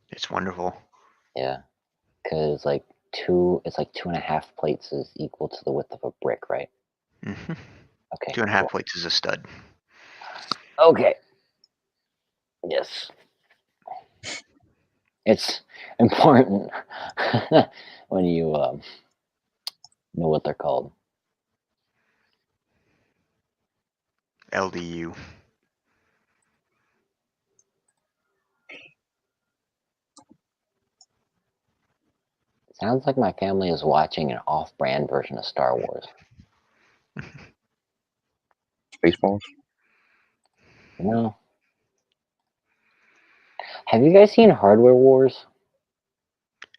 It's wonderful. Yeah, because it's like 2.5 plates is equal to the width of a brick, right? Mm-hmm. Okay. 2.5 cool. plates is a stud. Okay. Yes. It's important when you know what they're called. LDU. Sounds like my family is watching an off-brand version of Star Wars. Spaceballs? No. Have you guys seen Hardware Wars?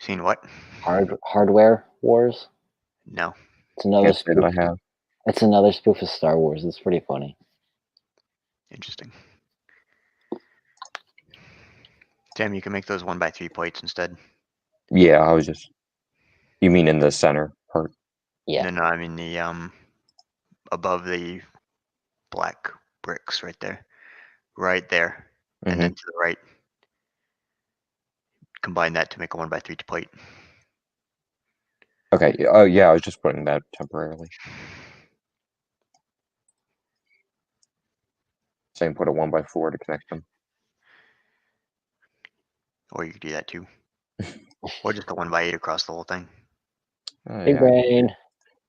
Seen what? Hardware Wars? No. It's another Can't say that spoof. I have. It's another spoof of Star Wars. It's pretty funny. Interesting. Tim, you can make those 1x3 plates instead. Yeah, I was just... You mean in the center part? Yeah. No, I mean the above the black bricks right there. Right there. And then to the right. Combine that to make a 1x3 plate. Okay. Oh, yeah, I was just putting that temporarily. Same, put a 1x4 to connect them. Or you could do that too. Or just a 1x8 across the whole thing. Big Yeah, brain.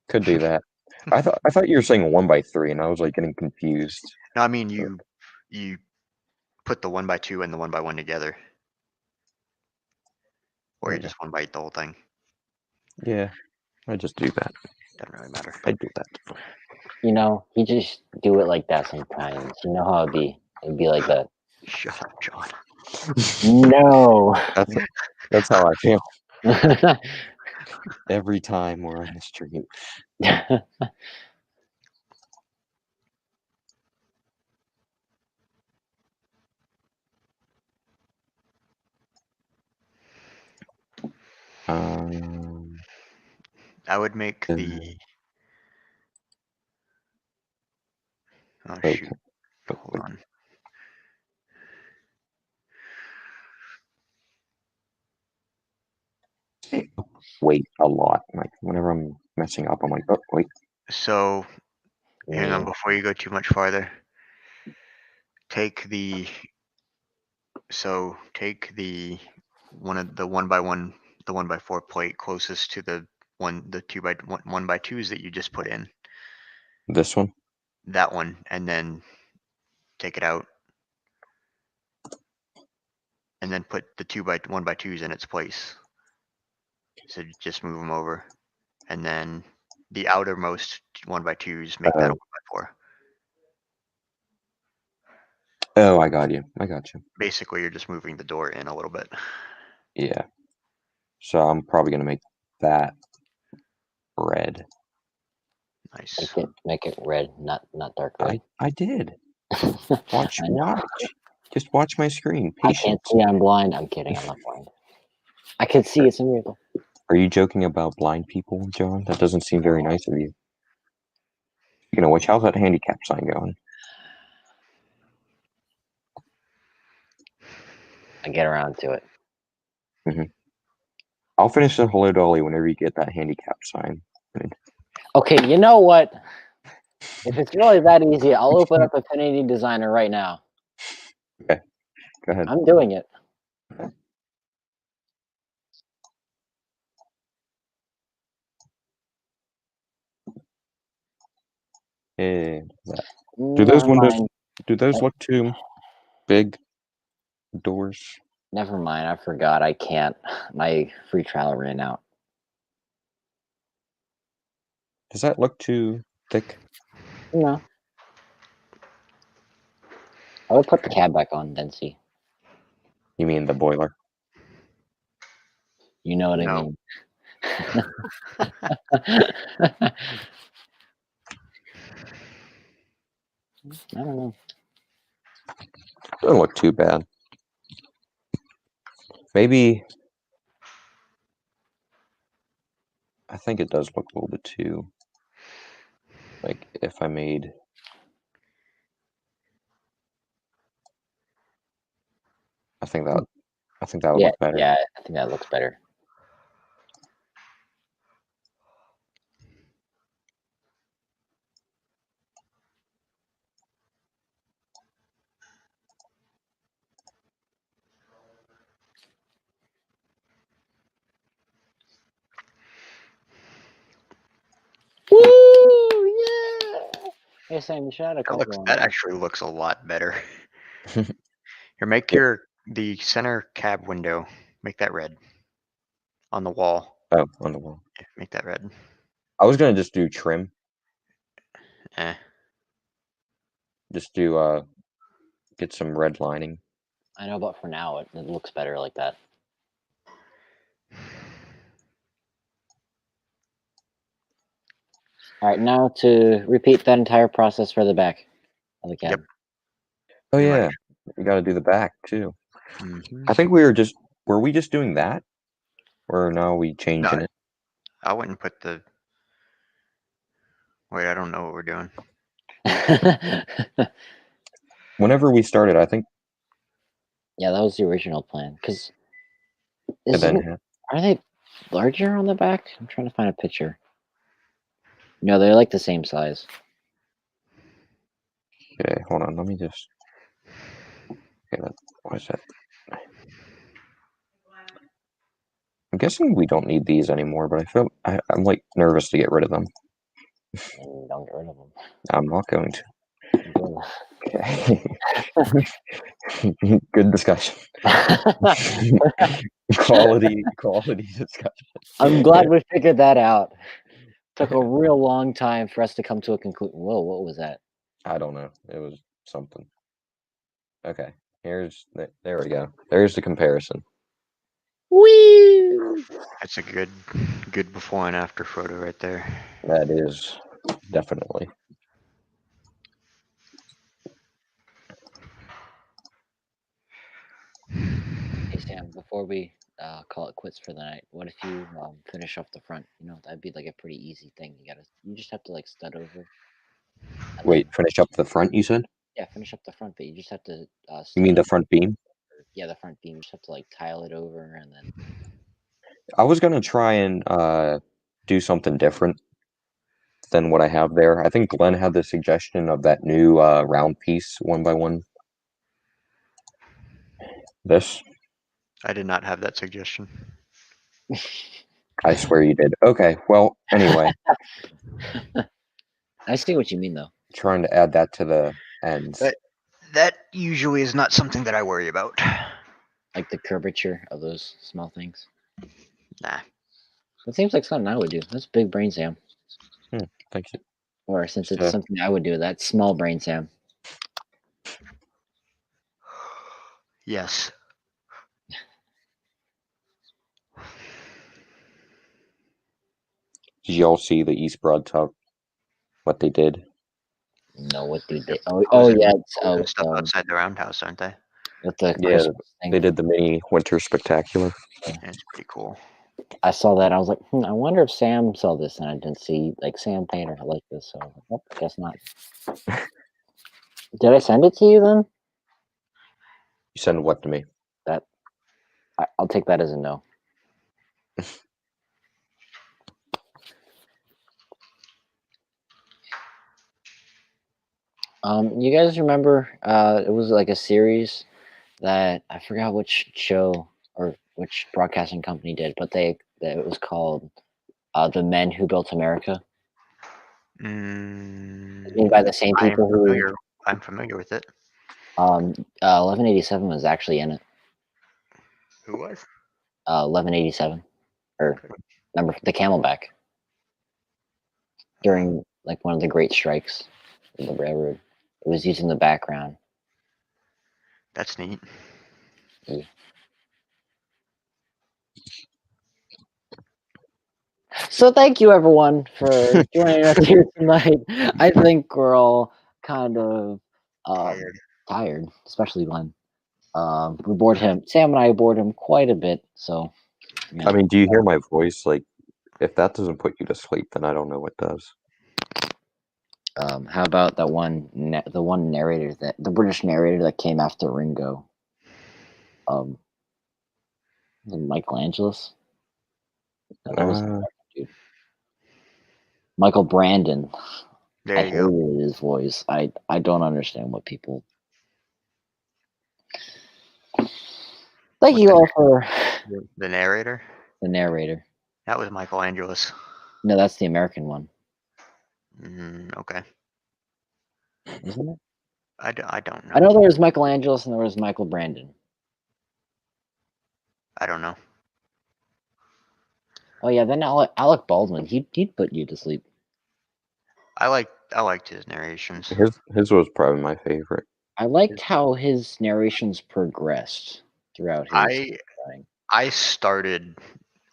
could do that. I thought you were saying a 1x3, and I was like getting confused. No, I mean you put the 1x2 and the 1x1 together. Or you Yeah. just 1x8 the whole thing. Yeah, I just do that. Doesn't really matter. I do that. You know, you just do it like that sometimes. You know how it'd be. It'd be like that. Shut up, John. No. That's how I feel every time we're on the stream. I would make the... Oh, wait, shoot. Hold on. wait a lot. Like whenever I'm messing up, I'm like, oh wait. So, hang on before you go too much farther. Take the one of the 1x1, the 1x4 plate closest to the 1x2s that you just put in. This one? That one, and then take it out. And then put the 1x2s in its place. So just move them over. And then the outermost 1x2s, make that a 1x4. Oh, I got you. I got you. Basically, you're just moving the door in a little bit. Yeah. So I'm probably gonna make that red. Nice. Make it red, not dark red. I did. Watch. I know. Just watch my screen. I can't Patience. see. I'm blind. I'm kidding. I'm not blind. I can see. It's a miracle. Are you joking about blind people, John? That doesn't seem very nice of you. Speaking of which, how's that handicap sign going? I get around to it. I'll finish the Hello Dolly whenever you get that handicap sign. Okay, you know what? If it's really that easy, I'll open up Affinity Designer right now. Okay, go ahead. I'm doing it. And that. Do Never those windows? mind. Do those look too big? Doors. Never mind. I forgot. I can't. My free trial ran out. Does that look too thick? No. I would put the cab back on, then see. You mean the boiler? You know what I No. mean. I don't know. Doesn't look too bad. Maybe. I think it does look a little bit too. Like if I made. I think that would Yeah, look better. yeah. I think that looks better. Woo! Yeah. Hey Sam, you should add a couple on That there. actually looks a lot better. Here, make the center cab window. Make that red. On the wall. Oh, on the wall. Yeah, make that red. I was gonna just do trim. Eh. Just do get some red lining. I know, but for now, it looks better like that. All right, now to repeat that entire process for the back of the cab. Yep. Oh Pretty yeah, much. you got to do the back too. Mhm. I think were we just doing that, or now are we changing it? I wouldn't put the. Wait, I don't know what we're doing. Whenever we started, I think. Yeah, that was the original plan. Because And then are they larger on the back? I'm trying to find a picture. No, they're like the same size. okay, hold on. Let me just. Okay, what is that? I'm guessing we don't need these anymore, but I'm like nervous to get rid of them. And don't get rid of them. I'm not going to. I'm doing Okay. Good discussion. quality discussion. I'm glad we figured that out. Took a real long time for us to come to a conclusion. Whoa, what was that? I don't know. It was something. Okay. There we go. There's the comparison. Whee! That's a good before and after photo right there. That is definitely. Hey Sam, before we call it quits for the night, what if you finish off the front? You know, that'd be like a pretty easy thing. You just have to like stud over. And Wait, then, finish up the front, you said? yeah, finish up the front, but you just have to You stud mean the over. front beam? Yeah, the front beam. You just have to like tile it over and then. I was gonna try and do something different than what I have there. I think Glenn had the suggestion of that new round piece 1x1. This? I did not have that suggestion. I swear you did. Okay, well, anyway, I see what you mean though. trying to add that to the ends. That usually is not something that I worry about. Like the curvature of those small things. Nah. It seems like something I would do. That's big brain, Sam. Thank you. Or since it's So- something I would do, that's small brain, Sam. Yes. Did y'all see the East Broad Top? What they did? No, what do they? They're Oh yeah, it's posing stuff outside the roundhouse, aren't they? with the Yeah, Christmas thing. they did the mini winter spectacular. And it's pretty cool. I saw that. I was like, I wonder if Sam saw this, and I didn't see like Sam Painter like this. So I was like, oh, I guess not. Did I send it to you then? You send what to me? That I'll take that as a no. You guys remember? It was like a series that I forgot which show or which broadcasting company did, but it was called "The Men Who Built America." Made by the same people who I'm familiar with it. 1187 was actually in it. Who was? 1187, or number the Camelback during like one of the great strikes of the railroad. It was used in the background. That's neat. Yeah. So thank you everyone for joining us here tonight. I think we're all kind of tired, especially Glenn. We bored him. Sam and I bored him quite a bit. So, I mean, do you hear my voice? Like, if that doesn't put you to sleep, then I don't know what does. How about that one? The one narrator the British narrator that came after Ringo. Michelangelos. No, that was dude. Michael Brandon. There I you go. hated his voice. I don't understand what people. Thank you all for the narrator. The narrator. That was Michelangelos. No, that's the American one. Okay. Isn't it? I don't know. I know there was Michelangelos and there was Michael Brandon. I don't know. Oh yeah, then Alec Baldwin. He'd put you to sleep. I liked his narrations. His was probably my favorite. I liked how his narrations progressed throughout his. I started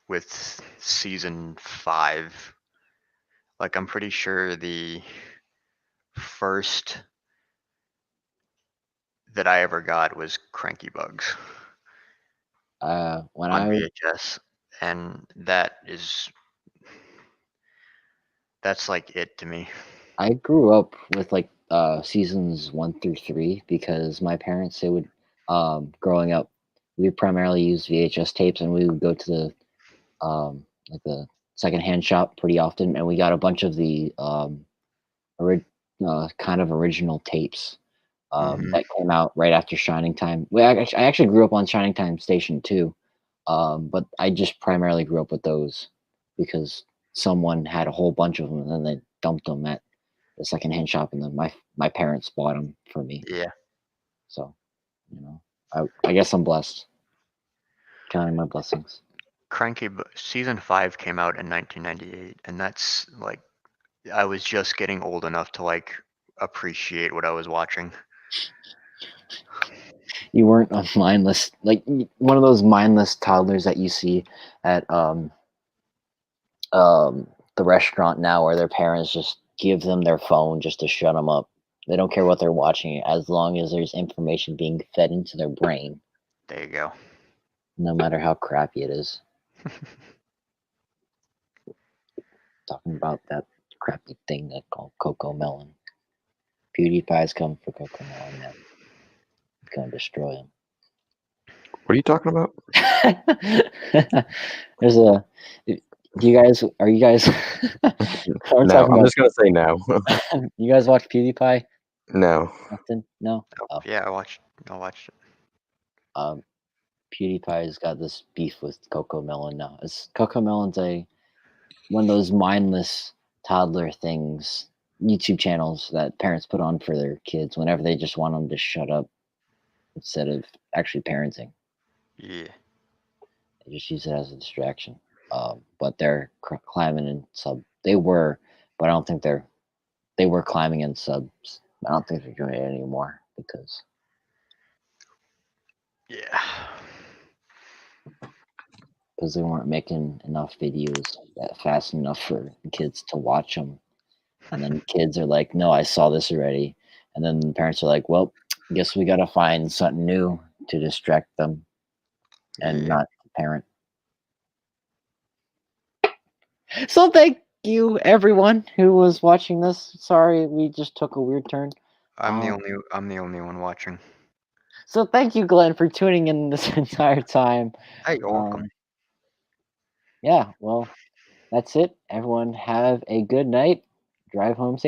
with season 5. Like I'm pretty sure the first that I ever got was Cranky Bugs. When on VHS, and that's like it to me. I grew up with like seasons 1 through 3 because my parents, they would growing up, we primarily used VHS tapes, and we would go to the like the secondhand shop pretty often, and we got a bunch of the kind of original tapes that came out right after Shining Time. I actually grew up on Shining Time Station too, but I just primarily grew up with those because someone had a whole bunch of them, and then they dumped them at the secondhand shop, and then my parents bought them for me. Yeah. So, I guess I'm blessed. Counting my blessings. Season 5 came out in 1998, and that's like I was just getting old enough to like appreciate what I was watching. You weren't a mindless, like one of those mindless toddlers that you see at the restaurant now, where their parents just give them their phone just to shut them up. They don't care what they're watching, as long as there's information being fed into their brain. There you go. No matter how crappy it is. Talking about that crappy thing that called Coco Melon. PewDiePie's coming for Coco Melon now. He's gonna destroy him. What are you talking about? There's a. Are you guys? No, I'm just gonna say no. You guys watch PewDiePie? No. Nothing? No. Oh. Yeah, I watched it. PewDiePie's got this beef with Coco Melon now. Coco Melon's one of those mindless toddler things, YouTube channels that parents put on for their kids whenever they just want them to shut up instead of actually parenting. Yeah. They just use it as a distraction. But they're climbing in sub. They were, but I don't think they were climbing in subs. I don't think they're doing it anymore because. Yeah. because they weren't making enough videos that fast enough for kids to watch them. And then kids are like, "No, I saw this already." And then the parents are like, "Well, guess we gotta find something new to distract them and Yeah. not the parent." So thank you, everyone who was watching this. Sorry, we just took a weird turn. I'm the Um, only one watching. so thank you, Glenn, for tuning in this entire time. Hey, you're welcome. Yeah, well, that's it. Everyone have a good night. Drive home safe.